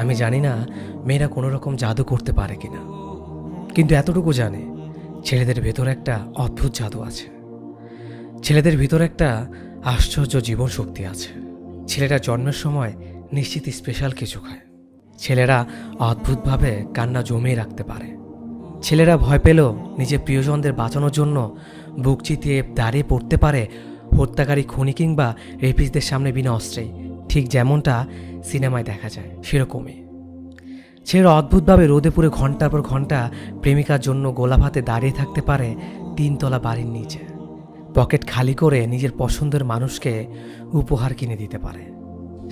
আমি জানি না মেয়েরা কোনো রকম জাদু করতে পারে কিনা, কিন্তু এতটুকু জানে ছেলেদের ভেতর একটা অদ্ভুত জাদু আছে। ছেলেদের ভিতর একটা আশ্চর্য জীবন শক্তি আছে। ছেলেরা জন্মের সময় নিশ্চিত স্পেশাল কিছু খায়। ছেলেরা অদ্ভুতভাবে কান্না জমিয়ে রাখতে পারে। ছেলেরা ভয় পেলেও নিজের প্রিয়জনদের বাঁচানোর জন্য বুক চিতিয়ে দাঁড়িয়ে পড়তে পারে হত্যাকারী খুনি কিংবা রেপিসদের সামনে বিনা অস্ত্রেই, ঠিক যেমনটা সিনেমায় দেখা যায় সেরকমই। ছেলেরা অদ্ভুতভাবে রোদে পুড়ে ঘন্টার পর ঘন্টা প্রেমিকার জন্য গোলাপ হাতে দাঁড়িয়ে থাকতে পারে 3 তলা বাড়ির নিচে। পকেট খালি করে নিজের পছন্দের মানুষকে উপহার কিনে দিতে পারে।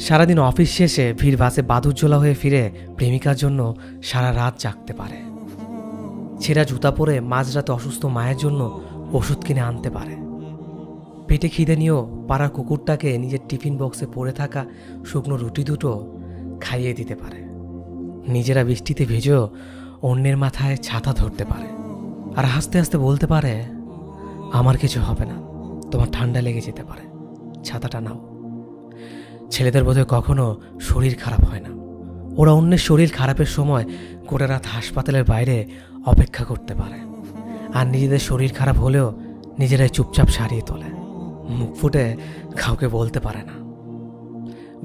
সারাদিন অফিস শেষে ভিড় বাসে বাদুজ্জ্বলা হয়ে ফিরে প্রেমিকার জন্য সারা রাত জাগতে পারে। ছেঁড়া জুতা পরে মাঝরাতে অসুস্থ মায়ের জন্য ওষুধ কিনে আনতে পারে। পেটে খিদে নিয়েও পাড়ার কুকুরটাকে নিজের টিফিন বক্সে পড়ে থাকা শুকনো রুটি দুটো খাইয়ে দিতে পারে। নিজেরা বৃষ্টিতে ভিজেও অন্যের মাথায় ছাতা ধরতে পারে আর হাসতে হাসতে বলতে পারে, আমার কিছু হবে না, তোমার ঠান্ডা লেগে যেতে পারে, ছাতাটা নাও। ছেলেদের বোধহয় কখনো শরীর খারাপ হয় না। ওরা অন্যের শরীর খারাপের সময় গোটা রাত হাসপাতালের বাইরে অপেক্ষা করতে পারে, আর নিজেদের শরীর খারাপ হলেও নিজেরাই চুপচাপ সারিয়ে তোলে, মুখ ফুটে কাউকে বলতে পারে না।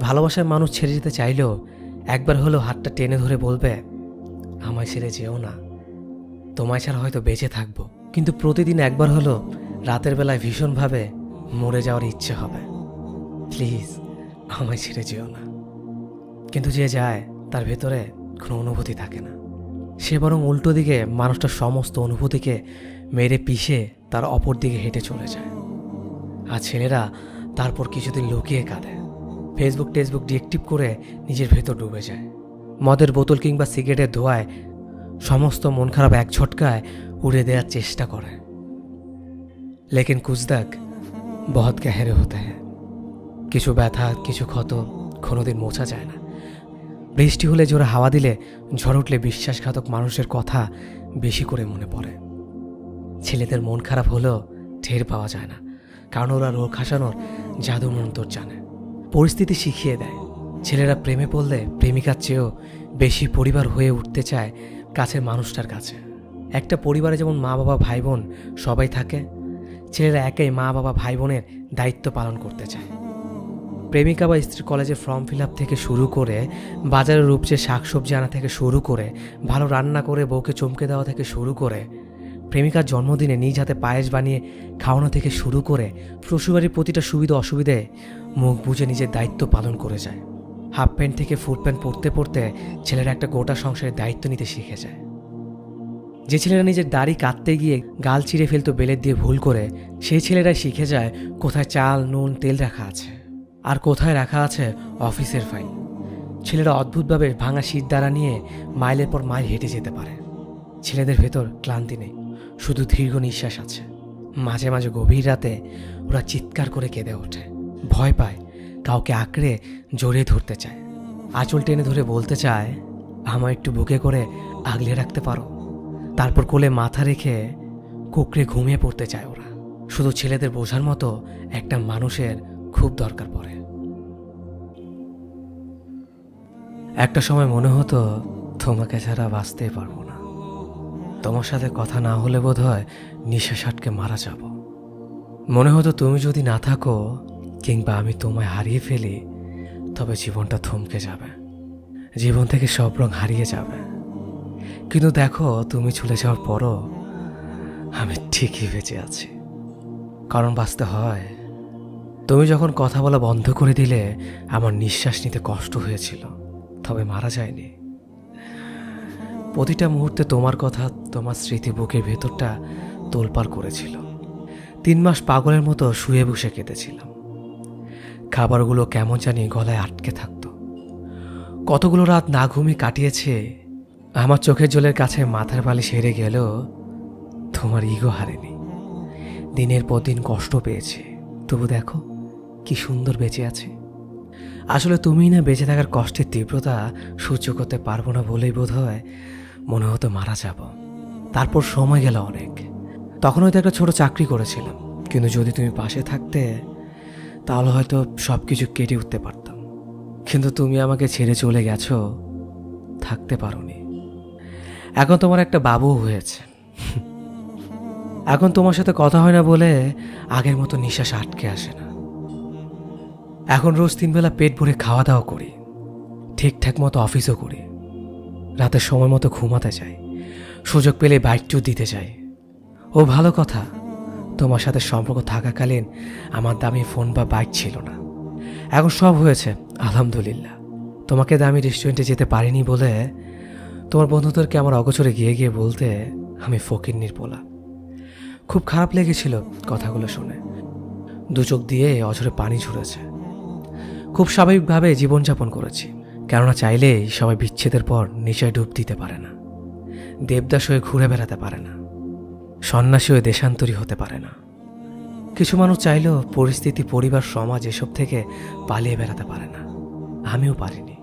ভালোবাসার মানুষ ছেড়ে যেতে চাইলেও একবার হলেও হাতটা টেনে ধরে বলবে, আমায় ছেড়ে যেও না, তোমায় ছাড়া হয়তো বেঁচে থাকবো, কিন্তু প্রতিদিন একবার হলো রাতের বেলায় ভীষণভাবে মরে যাওয়ার ইচ্ছে হবে, প্লিজ আমায় ছেড়ে যেও না। কিন্তু যে যায় তার ভেতরে কোনো অনুভূতি থাকে না। সে বরং উল্টো দিকে মানুষটার সমস্ত অনুভূতিকে মেরে পিষে তার অপর দিকে হেঁটে চলে যায়। আর ছেলেরা তারপর কিছুদিন লুকিয়ে কাঁদে, ফেসবুক টেসবুক ডিএক্টিভ করে নিজের ভেতর ডুবে যায়। মদের বোতল কিংবা সিগারেটের ধোঁয়ায় সমস্ত মন খারাপ এক ঝটকায় উড়ে দেওয়ার চেষ্টা করে। লেকিন কুছ দাগ বহুত গহরে হতে হ্যায়। কিছু ব্যথা, কিছু ক্ষত কোনোদিন মোছা যায় না। বৃষ্টি হলে জোরে হাওয়া দিলে, ঝড় উঠলে বিশ্বাসঘাতক মানুষের কথা বেশি করে মনে পড়ে। ছেলেদের মন খারাপ হলেও টের পাওয়া যায় না, কারণ ওরা রোগ হাসানোর জাদু মন্তর জানে। পরিস্থিতি শিখিয়ে দেয়। ছেলেরা প্রেমে পড়লে প্রেমিকার চেয়েও বেশি পরিবার হয়ে উঠতে চায় কাছের মানুষটার কাছে। একটা পরিবারে যেমন মা বাবা ভাই বোন সবাই থাকে, ছেলেরা একাই মা বাবা ভাই বোনের দায়িত্ব পালন করতে চায়। প্রেমিকা বা স্ত্রী কলেজে ফর্ম ফিল আপ থেকে শুরু করে, বাজারে রূপচে শাকসবজি আনা থেকে শুরু করে, ভালো রান্না করে বউকে চমকে দেওয়া থেকে শুরু করে, প্রেমিকার জন্মদিনে নিজ হাতে পায়েস বানিয়ে খাওয়ানো থেকে শুরু করে, শ্বশুরবাড়ির প্রতিটা সুবিধা অসুবিধে মুখ বুঝে নিজের দায়িত্ব পালন করে যায়। হাফ প্যান্ট থেকে ফুল প্যান্ট পরতে পরতে ছেলেরা একটা গোটা সংসারের দায়িত্ব নিতে শিখে যায়। যে ছেলেরা নিজের দাড়ি কাটতে গিয়ে গাল চিড়ে ফেলতো বেলের দিয়ে ভুল করে, সেই ছেলেরাই শিখে যায় কোথায় চাল নুন তেল রাখা আছে আর কোথায় রাখা আছে অফিসের ফাইল। ছেলেরা অদ্ভুতভাবে ভাঙা শীত দ্বারা নিয়ে মাইলের পর মাইল হেঁটে যেতে পারে। ছেলেদের ভেতর ক্লান্তি নেই, শুধু দীর্ঘ নিঃশ্বাস আছে। মাঝে মাঝে গভীর রাতে ওরা চিৎকার করে কেঁদে ওঠে, ভয় পায়, কাউকে আঁকড়ে জড়িয়ে ধরতে চায়, আঁচল টেনে ধরে বলতে চায়, আমায় একটু বুকে করে আগলে রাখতে পারো। তারপর কোলে মাথা রেখে কুকড়ে ঘুমিয়ে পড়তে চায় ওরা। শুধু ছেলেদের বোঝার মতো একটা মানুষের খুব দরকার পড়ে। একটা সময় মনে হতো তোমাকে ছাড়া বাঁচতেই পারবো না, তোমার সাথে কথা না হলে বোধহয় নিঃশ্বাস আটকে মারা যাব। মনে হতো তুমি যদি না থাকো কিংবা আমি তোমায় হারিয়ে ফেলি, তবে জীবনটা থমকে যাবে, জীবন থেকে সব রং হারিয়ে যাবে। কিন্তু দেখো, তুমি চলে যাওয়ার পরও আমি ঠিকই বেঁচে আছি, কারণ বাঁচতে হয়। তুমি যখন কথা বলা বন্ধ করে দিলে আমার নিঃশ্বাস নিতে কষ্ট হয়েছিল, তবে মারা যায়নি। প্রতিটা মুহূর্তে তোমার কথা, তোমার স্মৃতি বুকের ভেতরটা তোলপাড় করেছিল। 3 মাস পাগলের মতো শুয়ে বসে কেঁদেছিলাম। খাবারগুলো কেমন জানি গলায় আটকে থাকতো। কতগুলো রাত না ঘুমিয়ে কাটিয়েছে। আমার চোখের জলের কাছে মাথার বালিশ হেরে গেলেও তোমার ইগো হারেনি। দিনের পর দিন কষ্ট পেয়েছি, তবু দেখো কি সুন্দর বেঁচে আছে। আসলে তুমিই না বেঁচে থাকার কষ্টের তীব্রতা সহ্য করতে পারবো না বলেই বোধ হয় মনে হতো মারা যাব। তারপর সময় গেল অনেক। তখন হয়তো একটা ছোট চাকরি করেছিলাম, কিন্তু যদি তুমি পাশে থাকতে তাহলে হয়তো সব কিছু কেটে উঠতে পারতাম। কিন্তু তুমি আমাকে ছেড়ে চলে গেছো থাকতে পারোনি। এখন তোমার একটা বাবু হয়েছে। এখন তোমার সাথে কথা হয় না বলে আগের মতো নিঃশ্বাস আটকে আসে না। এখন রোজ 3 বেলা পেট ভরে খাওয়া দাওয়া করি, ঠিকঠাক মতো অফিসও করি, রাতের সময় মতো ঘুমাতে যাই, সুযোগ পেলে বাইক ট্যুর দিতে যাই। ও ভালো কথা, তোমার সাথে সম্পর্ক থাকাকালীন আমার দামি ফোন বা বাইক ছিল না। এখন সব হয়েছে, আলহামদুলিল্লাহ। তোমাকে দামি রেস্টুরেন্টে যেতে পারিনি বলে তোমার বন্ধুদেরকে আমার অগোচরে গিয়ে গিয়ে বলতে আমি ফকিন্নির পোলা। খুব খারাপ লেগেছিল কথাগুলো শুনে, দু চোখ দিয়ে অঝরে পানি ঝরেছে। খুব স্বাভাবিকভাবে জীবনযাপন করেছি, কেননা চাইলেই সবাই বিচ্ছেদের পর নিচে ডুব দিতে পারে না, দেবদাস হয়ে ঘুরে বেড়াতে পারে না, সন্ন্যাসী হয়ে দেশান্তরী হতে পারে না। কিছু মানুষ চাইলেও পরিস্থিতি, পরিবার, সমাজ এসব থেকে পালিয়ে বেড়াতে পারে না। আমিও পারিনি।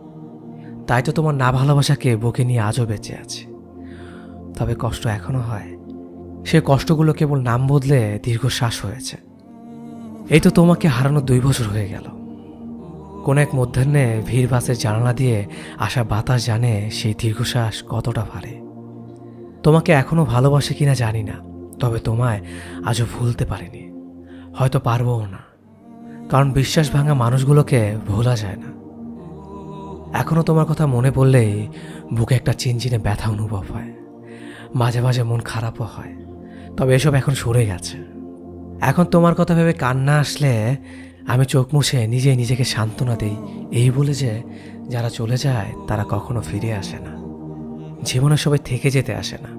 তাই তো তোমার না ভালোবাসাকে বুকে নিয়ে আজও বেঁচে আছি। তবে কষ্ট এখনো হয়, সে কষ্টগুলো কেবল নাম বদলে দীর্ঘশ্বাস হয়েছে। এই তো তোমাকে হারানো 2 বছর হয়ে গেল। কোন এক মধ্যাহ্নে ভিড় বাসের জানালা দিয়ে আসা বাতাস জানে সেই দীর্ঘশ্বাস কতটা ভারী। তোমাকে এখনো ভালোবাসে কিনা জানি না, তবে তোমায় আজও ভুলতে পারিনি, হয়তো পারবও না, কারণ বিশ্বাস ভাঙা মানুষগুলোকে ভোলা যায় না। এখনো তোমার কথা মনে পড়লেই বুকে একটা চিনচিনে ব্যথা অনুভব হয়, মাঝে মাঝে মন খারাপও হয়। তবে এসব এখন সরে গেছে। এখন তোমার কথা ভেবে কান্না আসলে আমি চোখ মুছে নিজেই নিজেকে সান্ত্বনা দিই, এই বলে যে যারা চলে যায় তারা কখনো ফিরে আসে না। জীবনে সবাই থেকে যেতে আসে না,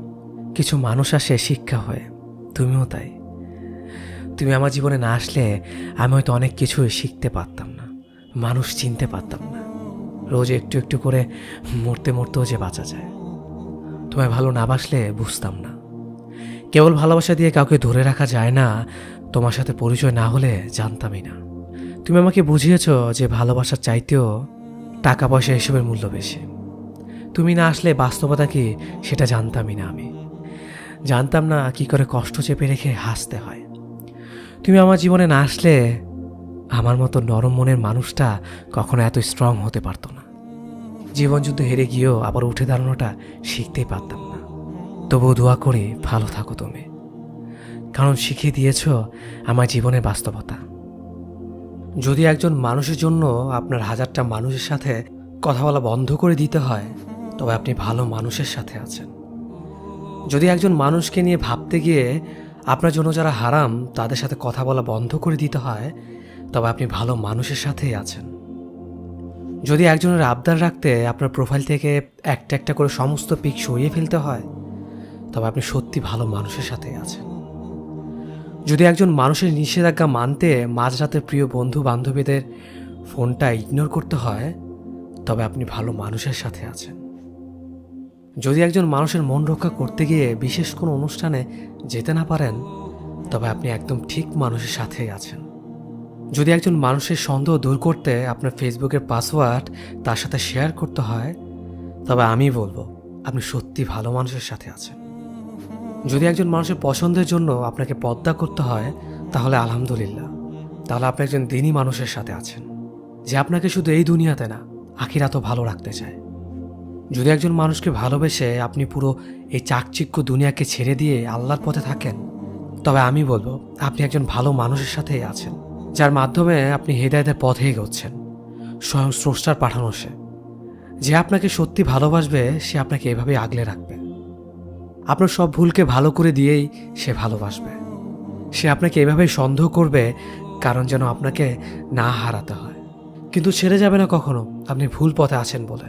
কিছু মানুষ আসে শিক্ষা হয়ে। তুমিও তাই। তুমি আমার জীবনে না আসলে আমি হয়তো অনেক কিছুই শিখতে পারতাম না, মানুষ চিনতে পারতাম না। রোজ একটু একটু করে মরতে মরতেও যে বাঁচা যায়। তোমায় ভালো না বাসলে বুঝতাম না। কেবল ভালোবাসা দিয়ে কাউকে ধরে রাখা যায় না, তোমার সাথে পরিচয় না হলে জানতামই না। তুমি আমাকে বুঝিয়েছ যে ভালোবাসার চাইতেও টাকা পয়সা এসবের মূল্য বেশি। তুমি না আসলে বাস্তবতা কি সেটা জানতামই না। আমি জানতাম না কি করে কষ্ট চেপে রেখে হাসতে হয়। তুমি আমার জীবনে না আসলে আমার মতো নরম মনের মানুষটা কখনো এত স্ট্রং হতে পারতো না। জীবনযুদ্ধ হেরে গিয়েও আবার উঠে দাঁড়ানোটা শিখতেই পারতাম না। তবুও দোয়া করি ভালো থাকো তুমি, কারণ শিখিয়ে দিয়েছ আমার জীবনের বাস্তবতা। যদি একজন মানুষের জন্য আপনার 1000টা মানুষের সাথে কথা বলা বন্ধ করে দিতে হয়, তবে আপনি ভালো মানুষের সাথে আছেন। যদি একজন মানুষকে নিয়ে ভাবতে গিয়ে আপনার জন্য যারা হারাম তাদের সাথে কথা বলা বন্ধ করে দিতে হয়, তবে আপনি ভালো মানুষের সাথেই আছেন। যদি একজনের আবদার রাখতে আপনার প্রোফাইল থেকে একটা একটা করে সমস্ত পিক সরিয়ে ফেলতে হয়, তবে আপনি সত্যি ভালো মানুষের সাথেই আছেন। যদি একজন মানুষের নিষেধাজ্ঞা মানতে মাঝরাতের প্রিয় বন্ধু বান্ধবীদের ফোনটা ইগনোর করতে হয়, তবে আপনি ভালো মানুষের সাথে আছেন। যদি একজন মানুষের মন রক্ষা করতে গিয়ে বিশেষ কোনো অনুষ্ঠানে যেতে না পারেন, তবে আপনি একদম ঠিক মানুষের সাথেই আছেন। যদি একজন মানুষের সন্দেহ দূর করতে আপনার ফেসবুকের পাসওয়ার্ড তার সাথে শেয়ার করতে হয়, তবে আমি বলবো আপনি সত্যি ভালো মানুষের সাথে আছেন। যদি একজন মানুষের পছন্দের জন্য আপনাকে পর্দা করতে হয়, তাহলে আলহামদুলিল্লাহ, তাহলে আপনি একজন দিনী মানুষের সাথে আছেন, যে আপনাকে শুধু এই দুনিয়াতে না আখিরাতও ভালো রাখতে চায়। যদি একজন মানুষকে ভালোবেসে আপনি পুরো এই চাকচিক্য দুনিয়াকে ছেড়ে দিয়ে আল্লাহর পথে থাকেন, তবে আমি বলবো আপনি একজন ভালো মানুষের সাথেই আছেন, যার মাধ্যমে আপনি হেদায়েতের পথে এগোচ্ছেন। স্বয়ং স্রষ্টার পাঠানো সে, যে আপনাকে সত্যি ভালোবাসবে, সে আপনাকে এভাবেই আগলে রাখবে। আপনার সব ভুলকে ভালো করে দিয়েই সে ভালোবাসবে। সে আপনাকে এভাবেই সন্দেহ করবে, কারণ যেন আপনাকে না হারাতে হয়, কিন্তু ছেড়ে যাবে না কখনো আপনি ভুল পথে আছেন বলে।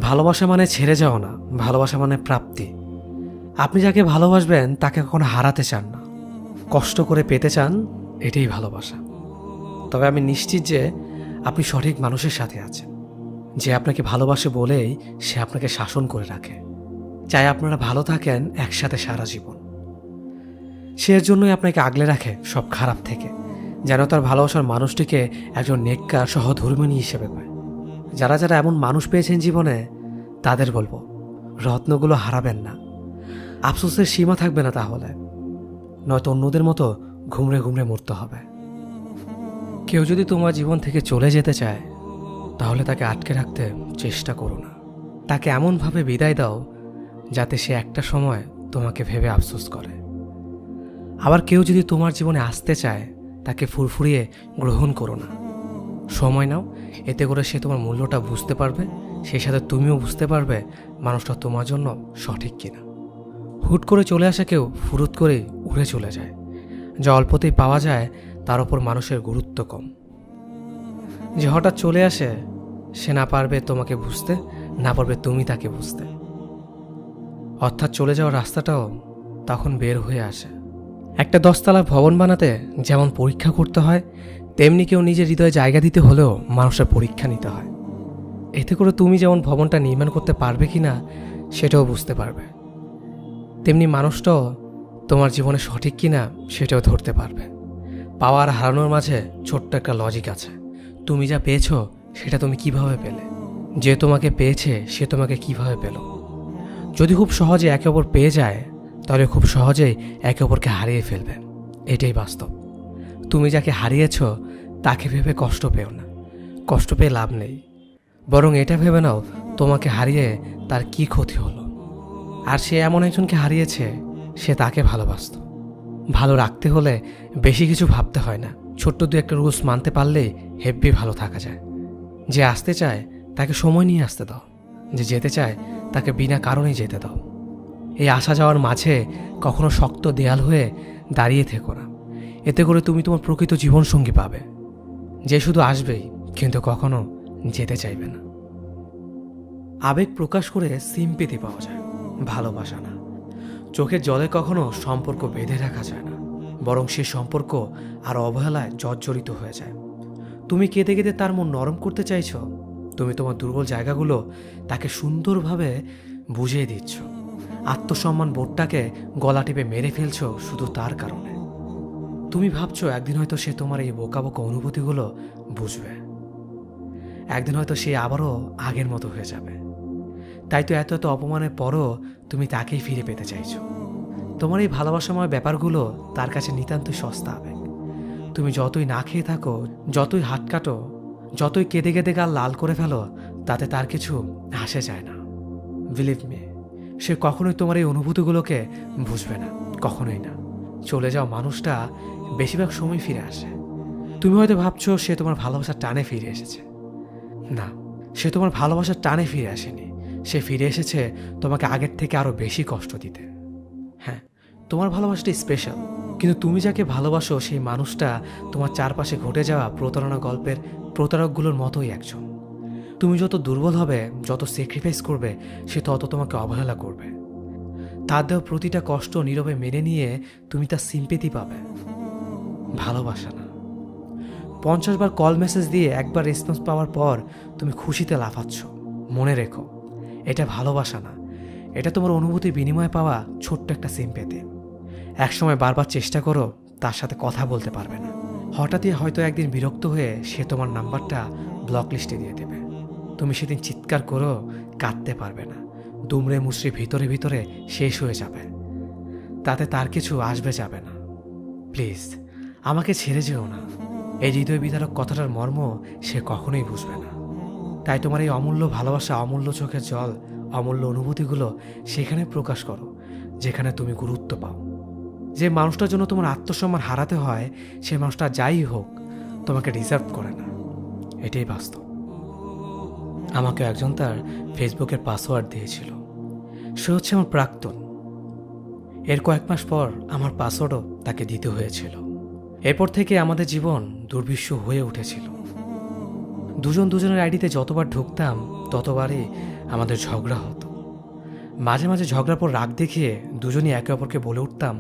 ভালোবাসা মানে ছেড়ে যাও না, ভালোবাসা মানে প্রাপ্তি। আপনি যাকে ভালোবাসবেন তাকে কখনো হারাতে চান না, কষ্ট করে পেতে চান, এটাই ভালোবাসা। তবে আমি নিশ্চিত যে আপনি সঠিক মানুষের সাথে আছেন, যে আপনাকে ভালোবাসে বলেই সে আপনাকে শাসন করে রাখে, চাই আপনারা ভালো থাকেন একসাথে সারা জীবন। সে এর জন্যই আপনাকে আগলে রাখে সব খারাপ থেকে, যেন তার ভালোবাসার মানুষটিকে একজন নেককার সহধর্মিণী হিসেবে পায়। যারা যারা এমন মানুষ পেয়েছেন জীবনে, তাদের বলবো রত্নগুলো হারাবেন না, আফসোসের সীমা থাকবে না, তাহলে নয়তো অন্যদের মতো ঘুমড়ে ঘুমড়ে মরতে হবে। কেউ যদি তোমার জীবন থেকে চলে যেতে চায়, তাহলে তাকে আটকে রাখতে চেষ্টা করো না, তাকে এমনভাবে বিদায় দাও যাতে সে একটা সময় তোমাকে ভেবে আফসোস করে। আবার কেউ যদি তোমার জীবনে আসতে চায়, তাকে ফুরফুরিয়ে গ্রহণ করো না। সময় নাও, এতে করে সে তোমার মূল্যটা বুঝতে পারবে, সেই সাথে তুমিও বুঝতে পারবে মানুষটা তোমার জন্য সঠিক কিনা। হুট করে চলে আসা কেউ ফুরুত করেই উড়ে চলে যায়। যা অল্পতেই পাওয়া যায় তার ওপর মানুষের গুরুত্ব কম। যে হঠাৎ চলে আসে সে না পারবে তোমাকে বুঝতে, না পারবে তুমি তাকে বুঝতে। অর্থাৎ চলে যাওয়ার রাস্তাটাও তখন বের হয়ে আসে। একটা 10 তলা ভবন বানাতে যেমন পরীক্ষা করতে হয়, তেমনি কেউ নিজের হৃদয়ে জায়গা দিতে হলেও মানুষের পরীক্ষা নিতে হয়। এতে করে তুমি যেমন ভবনটা নির্মাণ করতে পারবে কিনা সেটাও বুঝতে পারবে, তেমনি মানুষটাও তোমার জীবনে সঠিক কিনা সেটাও ধরতে পারবে। পাওয়ার হারানোর মাঝে ছোট্ট একটা লজিক আছে। তুমি যা পেয়েছো সেটা তুমি কিভাবে পেলে, যে তোমাকে পেয়েছে সে তোমাকে কিভাবে পেল। যদি খুব সহজে একে অপর পেয়ে যায়, তাহলে খুব সহজেই একে অপরকে হারিয়ে ফেলবে। এটাই বাস্তব। তুমি যাকে হারিয়েছ তাকে ভেবে কষ্ট পেও না, কষ্ট পেয়ে লাভ নেই। বরং এটা ভেবে নাও তোমাকে হারিয়ে তার কি ক্ষতি হলো। আর সে এমন একজনকে হারিয়েছে, সে তাকে ভালোবাসত। ভালো রাখতে হলে বেশি কিছু ভাবতে হয় না, ছোট্ট দু একটা রুলস মানতে পারলেই হেব্বি ভালো থাকা যায়। যে আসতে চায় তাকে সময় নিয়ে আসতে দাও, যে যেতে চায় তাকে বিনা কারণেই যেতে দাও। এই আসা যাওয়ার মাঝে কখনো শক্ত দেয়াল হয়ে দাঁড়িয়ে থেকো না। এতে করে তুমি তোমার প্রকৃত জীবনসঙ্গী পাবে, যে শুধু আসবেই কিন্তু কখনো যেতে চাইবে না। আবেগ প্রকাশ করে সিম্পেথি পাওয়া যায়, ভালোবাসা না। চোখের জলে কখনো সম্পর্ক বেঁধে রাখা যায় না, বরং সে সম্পর্ক আর অবহেলায় জর্জরিত হয়ে যায়। তুমি কেঁদে কেঁদে তার মন নরম করতে চাইছ, তুমি তোমার দুর্বল জায়গাগুলো তাকে সুন্দরভাবে বুঝিয়ে দিচ্ছ। আত্মসম্মান বোধটাকে গলা টিপে মেরে ফেলছ শুধু তার কারণে। তুমি ভাবছো একদিন হয়তো সে তোমার এই বোকা বোকা অনুভূতিগুলো বুঝবে, একদিন হয়তো সে আবারও আগের মতো হয়ে যাবে। তাই তো এত এত অপমানের পরও তুমি তাকেই ফিরে পেতে চাইছো। তোমার এই ভালোবাসাময় ব্যাপারগুলো তার কাছে নিতান্তই সস্তা আবেগ। তুমি যতই না খেয়ে থাকো, যতই হাত কাটো, যতই কেঁদে কেঁদে গাল লাল করে ফেলো, তাতে তার কিছু আসে যায় না। বিলিভ মি, সে কখনোই তোমার এই অনুভূতিগুলোকে বুঝবে না, কখনোই না। চলে যাওয়া মানুষটা বেশিরভাগ সময় ফিরে আসে। তুমি হয়তো ভাবছো সে তোমার ভালোবাসার টানে ফিরে এসেছে। না, সে তোমার ভালোবাসার টানে ফিরে আসেনি। সে ফিরে এসেছে তোমাকে আগের থেকে আরো বেশি কষ্ট দিতে। হ্যাঁ, তোমার ভালোবাসাটা স্পেশাল, কিন্তু তুমি যাকে ভালোবাসো সেই মানুষটা তোমার চারপাশে ঘটে যাওয়া প্রতারণা গল্পের প্রতারকগুলোর মতোই একজন। তুমি যত দুর্বল হবে, যত স্যাক্রিফাইস করবে, সে তত তোমাকে অবহেলা করবে। তার দেওয়া প্রতিটা কষ্ট নীরবে মেনে নিয়ে তুমি তার সিম্পেথি পাবে, ভালোবাসা না। 50 বার কল মেসেজ দিয়ে একবার রেসপন্স পাওয়ার পর তুমি খুশিতে লাফাচ্ছ। মনে রেখো, এটা ভালোবাসা না, এটা তোমার অনুভূতির বিনিময়ে পাওয়া ছোট্ট একটা সিম্পেথি। একসময় বারবার চেষ্টা করো, তার সাথে কথা বলতে পারবে না। হঠাৎই হয়তো একদিন বিরক্ত হয়ে সে তোমার নাম্বারটা ব্লক লিস্টে দিয়ে দেবে। তুমি সেদিন চিৎকার করো, কাঁদতে পারবে না। দুমড়ে মুচড়ে ভিতরে ভিতরে শেষ হয়ে যাবে, তাতে তার কিছু আসবে যাবে না। প্লিজ আমাকে ছেড়ে যেও না। এই হৃদয় বিদারক কথাটার মর্ম সে কখনোই বুঝবে না। তাই তোমার এই অমূল্য ভালোবাসা, অমূল্য চোখের জল, অমূল্য অনুভূতিগুলো সেখানে প্রকাশ করো যেখানে তুমি গুরুত্ব পাও। যে মানুষটার জন্য তোমার আত্মসম্মান হারাতে হয়, সে মানুষটা যাই হোক তোমাকে ডিজার্ভ করে না। এটাই বাস্তব। আমাকে একজন তার ফেসবুকের পাসওয়ার্ড দিয়েছিল। সে হচ্ছে আমার প্রাক্তন। এর কয়েক মাস পর আমার পাসওয়ার্ডও তাকে দিতে হয়েছিল। এরপর থেকে আমাদের জীবন দুর্বিষ্য হয়ে উঠেছিল। দুজন দুজনের আইডিতে যতবার ঢুকতাম ততবারই আমাদের ঝগড়া হতো। মাঝে মাঝে ঝগড়ার পর রাগ দেখিয়ে দুজনই একে অপরকে বলে উঠতাম,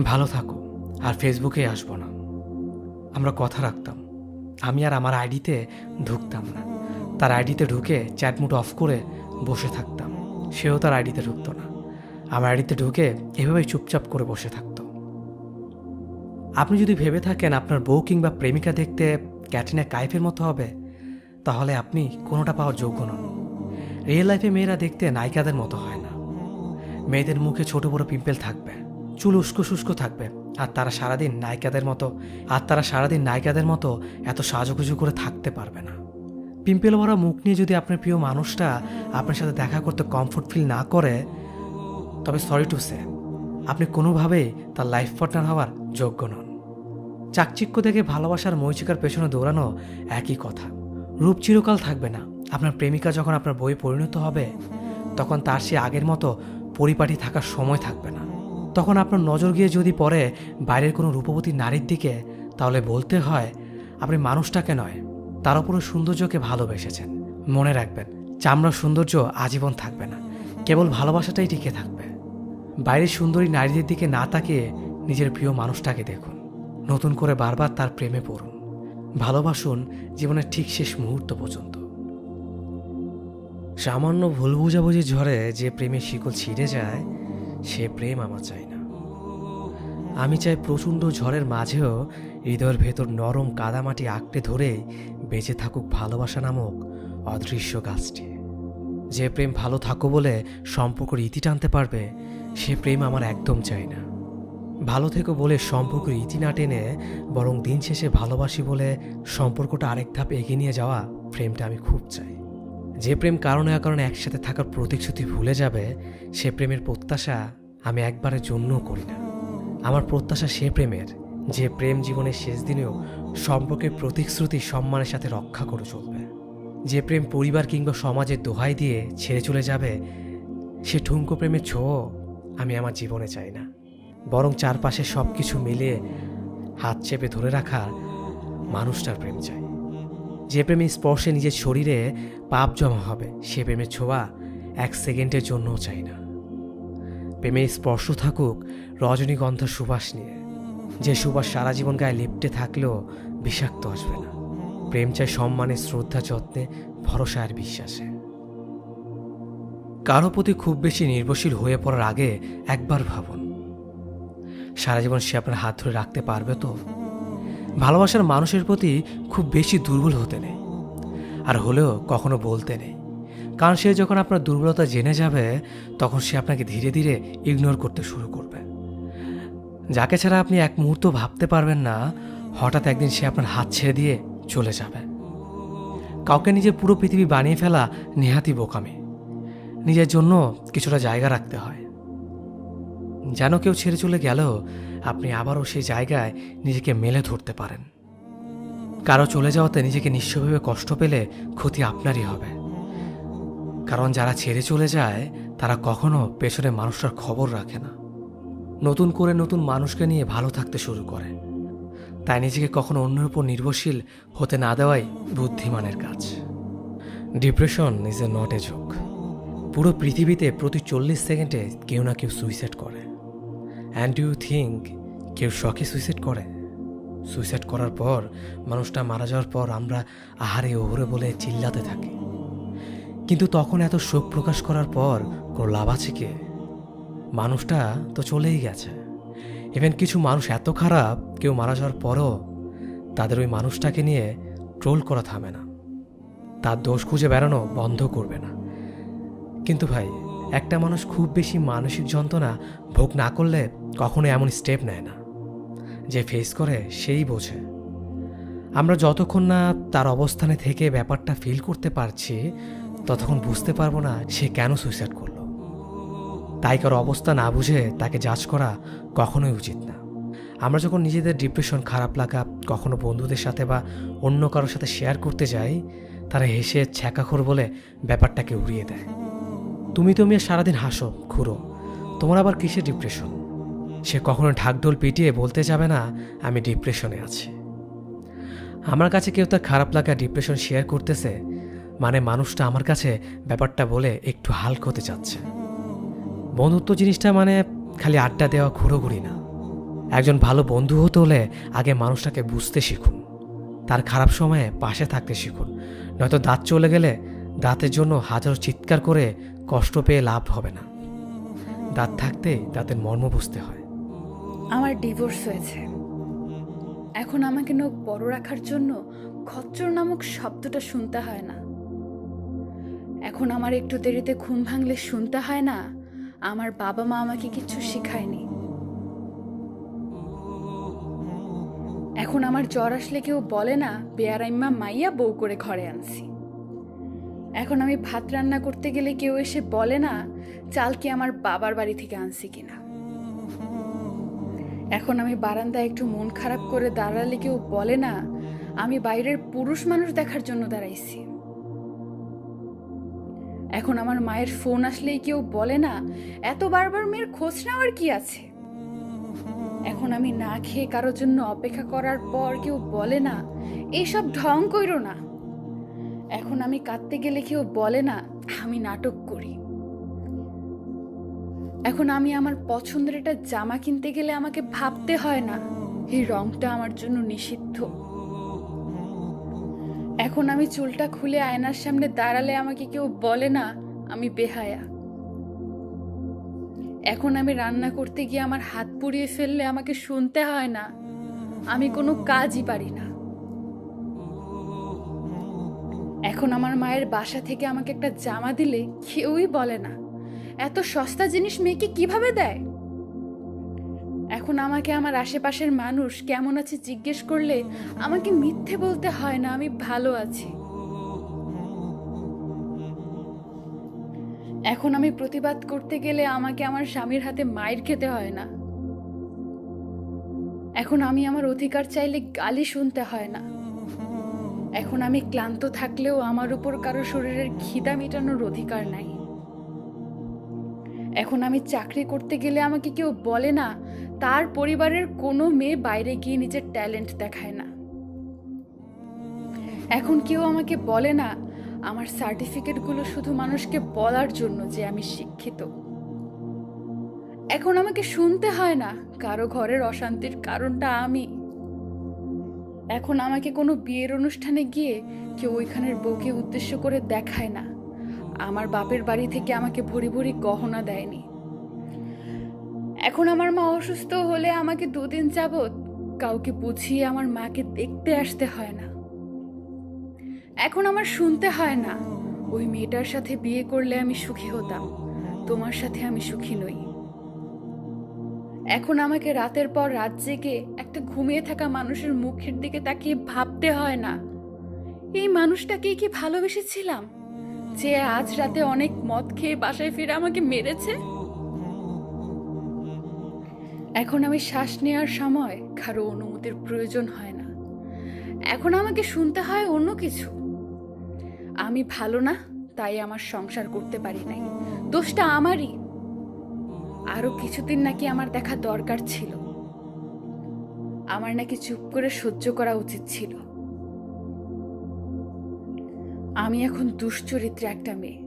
ভালো থাকো, আর ফেসবুকে আসবো না। আমরা কথা রাখতাম। আমি আর আমার আইডিতে ঢুকতাম না। তার আইডিতে ঢুকে চ্যাট মুড অফ করে বসে থাকতাম। সেও তার আইডিতে ঢুকতো না। আমার আইডিতে ঢুকে এভাবেই চুপচাপ করে বসে থাকতো। আপনি যদি ভেবে থাকেন আপনার বউ কিংবা প্রেমিকা দেখতে ক্যাটরিনা কাইফের মতো হবে, তাহলে আপনি কোনোটা পাওয়ার যোগ্য নন। রিয়েল লাইফে মেয়েরা দেখতে নায়িকাদের মতো হয় না। মেয়েদের মুখে ছোট বড় পিম্পল থাকবে, চুল উস্কো শুষ্ক থাকবে, আর তারা সারাদিন নায়িকাদের মতো এত সাজুগুজু করে থাকতে পারবে না। পিম্পল ভরা মুখ নিয়ে যদি আপনার প্রিয় মানুষটা আপনার সাথে দেখা করতে কমফোর্ট ফিল না করে, তবে সরি টু সে, আপনি কোনোভাবেই তার লাইফ পার্টনার হওয়ার যোগ্য নন। চাকচিক্য দেখে ভালোবাসার মরিচিকার পেছনে দৌড়ানো একই কথা। রূপ চিরকাল থাকবে না। আপনার প্রেমিকা যখন আপনার বইয়ে পরিণত হবে, তখন তার সে আগের মতো পরিপাটি থাকার সময় থাকবে না। তখন আপনার নজর গিয়ে যদি পড়ে বাইরের কোনো রূপবতী নারীর দিকে, তাহলে বলতে হয় আপনি মানুষটাকে নয়, তার উপরও সৌন্দর্যকে ভালোবেসেছেন। মনে রাখবেন, চামড়ার সৌন্দর্য আজীবন থাকবে না, কেবল ভালোবাসাটাই টিকে থাকবে। বাইরের সুন্দরী নারীদের দিকে না তাকিয়ে নিজের প্রিয় মানুষটাকে দেখুন, নতুন করে বারবার তার প্রেমে পড়ুন, ভালোবাসুন জীবনের ঠিক শেষ মুহূর্ত পর্যন্ত। সামান্য ভুল বুঝাবুঝির ঝড়ে যে প্রেমের শিকল ছিঁড়ে যায়, সে প্রেম আমার চাই না। আমি চাই প্রচণ্ড ঝড়ের মাঝেও হৃদয়ের ভেতর নরম কাদামাটি আঁকড়ে ধরেই বেঁচে থাকুক ভালোবাসা নামক অদৃশ্য গাছটি। যে প্রেম ভালো থাকো বলে সম্পর্কের ইতি টানতে পারবে, সে প্রেম আমার একদম চাই না। ভালো থেকো বলে সম্পর্কের ইতি না টেনে বরং দিন শেষে ভালোবাসি বলে সম্পর্কটা আরেক ধাপ এগিয়ে নিয়ে যাওয়া প্রেমটা আমি খুব চাই। যে প্রেম কারণে অকারণে একসাথে থাকার প্রতিশ্রুতি ভুলে যাবে, সে প্রেমের প্রত্যাশা আমি একবারের জন্যও করি না। আমার প্রত্যাশা সে প্রেমের, যে প্রেম জীবনের শেষ দিনেও সম্পর্কের প্রতিশ্রুতি সম্মানের সাথে রক্ষা করে চলবে। যে প্রেম পরিবার কিংবা সমাজের দোহাই দিয়ে ছেড়ে চলে যাবে, সে ঠুনকো প্রেমের ছোঁয়া আমি আমার জীবনে চাই না। বরং চারপাশে সব কিছু মিলিয়ে হাত চেপে ধরে রাখা মানুষটার প্রেম চাই। যে প্রেমের স্পর্শে নিজের শরীরে পাপ জমা হবে, সে প্রেমের ছোঁয়া এক সেকেন্ডের জন্যও চাই না। প্রেমের স্পর্শ থাকুক রজনীগন্ধার সুবাস নিয়ে, যে সুবাস সারা জীবন গায়ে লিপটে থাকলেও বিষাক্ত আসবে না। প্রেম চাই সম্মানে, শ্রদ্ধা, যত্নে, ভরসা আর বিশ্বাসে। কারো প্রতি খুব বেশি নির্ভরশীল হয়ে পড়ার আগে একবার ভাবুন, সারা জীবন সে আপনার হাত ধরে রাখতে পারবে তো? ভালোবাসার মানুষের প্রতি খুব বেশি দুর্বল হতে নেই, আর হলেও কখনো বলতে নেই। কারণ সে যখন আপনার দুর্বলতা জেনে যাবে, তখন সে আপনাকে ধীরে ধীরে ইগনোর করতে শুরু করবে। যাকে ছাড়া আপনি এক মুহূর্ত ভাবতে পারবেন না, হঠাৎ একদিন সে আপনার হাত ছেড়ে দিয়ে চলে যাবে। কাউকে নিজের পুরো পৃথিবী বানিয়ে ফেলা নেহাতি বোকামি। নিজের জন্য কিছুটা জায়গা রাখতে হয়, যেন কেউ ছেড়ে চলে গেলেও আপনি আবারও সেই জায়গায় নিজেকে মেলে ধরতে পারেন। কারো চলে যাওয়াতে নিজেকে নিঃস্বভাবে কষ্ট পেলে ক্ষতি আপনারই হবে। কারণ যারা ছেড়ে চলে যায়, তারা কখনো পেছনে মানুষটার খবর রাখে না, নতুন করে নতুন মানুষকে নিয়ে ভালো থাকতে শুরু করে। তাই নিজেকে কখনো অন্যের উপর নির্ভরশীল হতে না দেওয়াই বুদ্ধিমানের কাজ। Depression is a not a joke. পুরো পৃথিবীতে প্রতি 40 সেকেন্ডে কেউ না কেউ সুইসাইড করে। অ্যান্ড ইউ থিঙ্ক কেউ শখে সুইসাইড করে? সুইসাইড করার পর, মানুষটা মারা যাওয়ার পর আমরা আহারে ওহরে বলে চিল্লাতে থাকি, কিন্তু তখন এত শোক প্রকাশ করার পর কোনো লাভ আছে কি? মানুষটা তো চলেই গেছে। ইভেন কিছু মানুষ এত খারাপ, কেউ মারা যাওয়ার পরও তাদের ওই মানুষটাকে নিয়ে ট্রোল করা থামে না, তার দোষ খুঁজে বেড়ানো বন্ধ করবে না। কিন্তু ভাই, একটা মানুষ খুব বেশি মানসিক যন্ত্রণা ভোগ না করলে কখনো এমন স্টেপ নেয় না। যে ফেস করে সেই বোঝে। আমরা যতক্ষণ না তার অবস্থানে থেকে ব্যাপারটা ফিল করতে পারছি, ততক্ষণ বুঝতে পারবো না সে কেন সুইসাইড করলো। তাই কারো অবস্থা না বুঝে তাকে জাজ করা কখনোই উচিত না। আমরা যখন নিজেদের ডিপ্রেশন, খারাপ লাগা কখনো বন্ধুদের সাথে বা অন্য কারোর সাথে শেয়ার করতে যাই, তারা হেসে ছ্যাঁকাখোর বলে ব্যাপারটাকে উড়িয়ে দেয়। তুমি সারাদিন হাসো, ঘুরো, তোমার আবার কিসের ডিপ্রেশন? সে কখনো ঢাকঢোল পিটিয়ে বলতে যাবে না আমি ডিপ্রেশনে আছি। আমার কাছে কেউ তার খারাপ লাগা, ডিপ্রেশন শেয়ার করতেছে, মানে মানুষটা আমার কাছে ব্যাপারটা বলে একটু হালকা হতে চাচ্ছে। বন্ধুত্ব জিনিসটা মানে খালি আড্ডা দেওয়া, ঘুরোঘুরি না। একজন ভালো বন্ধু হতে হলে আগে মানুষটাকে বুঝতে শিখুন, তার খারাপ সময়ে পাশে থাকতে শিখুন। নয়তো দাঁত চলে গেলে দাঁতের জন্য হাজারো চিৎকার করে কষ্ট পেয়ে লাভ হবে না। দাঁত থাকতে দাঁতের মর্ম বুঝতে হয়। আমার ডিভোর্স হয়েছে। এখন আমাকে নখ বড় রাখার জন্য খচ্চর নামক শব্দটা শুনতে হয় না। এখন আমার একটু দেরিতে ঘুম ভাঙলে শুনতে হয় না আমার বাবা মা আমাকে কিছু শেখায়নি। এখন আমার জ্বর আসলে কেউ বলে না বেয়ারাইম্মা মাইয়া বউ করে ঘরে আনছি। এখন আমি ভাত রান্না করতে গেলে কেউ এসে বলে না চাল কি আমার বাবার বাড়ি থেকে আনছি কিনা। এখন আমি বারান্দায় একটু মন খারাপ করে দাঁড়ালে কেউ বলে না আমি বাইরের পুরুষ মানুষ দেখার জন্য দাঁড়াইছি। এখন আমার মায়ের ফোন আসলেই কেউ বলে না এত বারবার মেয়ের খোঁজ নেওয়ার কি আছে। এখন আমি না খেয়ে কারোর জন্য অপেক্ষা করার পর কেউ বলে না এইসব ঢং কইরো না। এখন আমি কাঁদতে গেলে কেউ বলে না আমি নাটক করি। এখন আমি আমার পছন্দের একটা জামা কিনতে গেলে আমাকে ভাবতে হয় না এই রংটা আমার জন্য নিষিদ্ধ। এখন আমি চুলটা খুলে আয়নার সামনে দাঁড়ালে আমাকে কেউ বলে না আমি বেহায়া। এখন আমি রান্না করতে গিয়ে আমার হাত পুড়িয়ে ফেললে আমাকে শুনতে হয় না আমি কোনো কাজই পারি না। এখন আমার মায়ের বাসা থেকে আমাকে একটা জামা দিলে কেউই বলে না এত সস্তা জিনিস মেয়েকে কিভাবে দেয়। এখন আমাকে আমার আশেপাশের মানুষ কেমন আছে জিজ্ঞেস করলে আমাকে মিথ্যে বলতে হয় না আমি ভালো আছি। এখন আমি প্রতিবাদ করতে গেলে আমাকে আমার স্বামীর হাতে মাইর খেতে হয় না। এখন আমি আমার অধিকার চাইলে গালি শুনতে হয় না। এখন আমি ক্লান্ত থাকলেও আমার উপর কারো শরীরের খিদা মেটানোর অধিকার নাই। এখন আমি চাকরি করতে গেলে আমাকে কেউ বলে না তার পরিবারের কোনো মেয়ে বাইরে গিয়ে নিজের ট্যালেন্ট দেখায় না। এখন কেউ আমাকে বলে না আমার সার্টিফিকেটগুলো শুধু মানুষকে বলার জন্য যে আমি শিক্ষিত। এখন আমাকে শুনতে হয় না কারো ঘরের অশান্তির কারণটা আমি। এখন আমাকে কোনো বিয়ের অনুষ্ঠানে গিয়ে কেউ ওইখানের বউকে উদ্দেশ্য করে দেখায় না আমার বাপের বাড়ি থেকে আমাকে ভরি ভরি গহনা দেয়নি। এখন আমার মা অসুস্থ হলে আমাকে 2 দিন যাবত কাউকে বুঝিয়ে আমার মাকে দেখতে আসতে হয় না। এখন আমার শুনতে হয় না ওই মেয়েটার সাথে বিয়ে করলে আমি সুখী হতাম, তোমার সাথে আমি সুখী নই। এখন আমাকে রাতের পর রাত জেগে একটা ঘুমিয়ে থাকা মানুষের মুখের দিকে তাকিয়ে ভাবতে হয় না এই মানুষটাকে কি ভালোবেসেছিলাম যে আজ রাতে অনেক মদ খেয়ে বাসায় ফিরে আমাকে মেরেছে। এখন আমি শ্বাস নেওয়ার সময় কারো অনুমতির প্রয়োজন হয় না। এখন আমাকে শুনতে হয় অন্য কিছু। আমি ভালো না তাই আমার সংসার করতে পারি নাই, দোষটা আমারই। আরো কিছুদিন নাকি আমার দেখা দরকার ছিল, আমার নাকি চুপ করে সহ্য করা উচিত ছিল। আমি এখন দুশ্চরিত্রে একটা মেয়ে।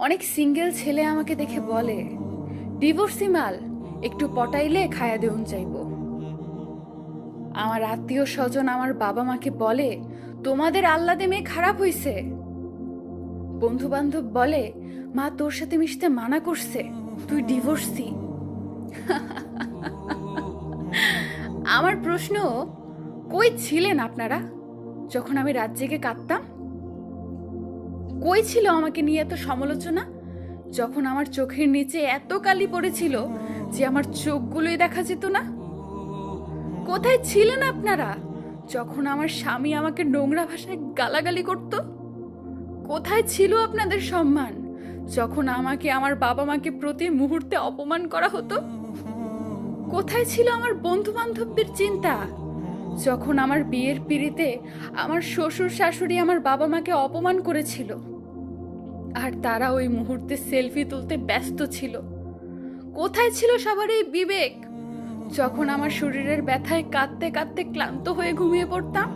অনেক সিঙ্গেল ছেলে আমাকে দেখে বলে ডিভোর্সি মাল, একটু পটাইলে খায়া দেউন চাইব। আমার আত্মীয় স্বজন আমার বাবা মাকে বলে তোমাদের আল্লাদে মেয়ে খারাপ হইছে। বন্ধু বান্ধব বলে মা তোর সাথে মিশতে মানা করছে, তুই ডিভোর্সি। আমার প্রশ্ন কই ছিলেন আপনারা যখন আমি রাত জেগে কাঁদতাম? কই ছিল আমাকে নিয়ে এত সমালোচনা যখন আমার চোখের নিচে এত কালি পড়েছিল যে আমার চোখগুলোই দেখা যেত না? কোথায় ছিলেন আপনারা যখন আমার স্বামী আমাকে নোংরা ভাষায় গালাগালি করত? কোথায় ছিল আপনাদের সম্মান যখন আমাকে আমার বাবা মাকে প্রতি মুহূর্তে অপমান করা হতো? কোথায় ছিল আমার বন্ধু বান্ধবদের চিন্তা যখন আমার বিয়ের পিড়িতে আমার শ্বশুর শাশুড়ি আমার বাবা মাকে অপমান করেছিল আর তারা ওই মুহূর্তে সেলফি তুলতে ব্যস্ত ছিল? কোথায় ছিল সবার এই বিবেক যখন আমার শরীরের ব্যথায় কাঁদতে কাঁদতে ক্লান্ত হয়ে ঘুমিয়ে পড়তাম?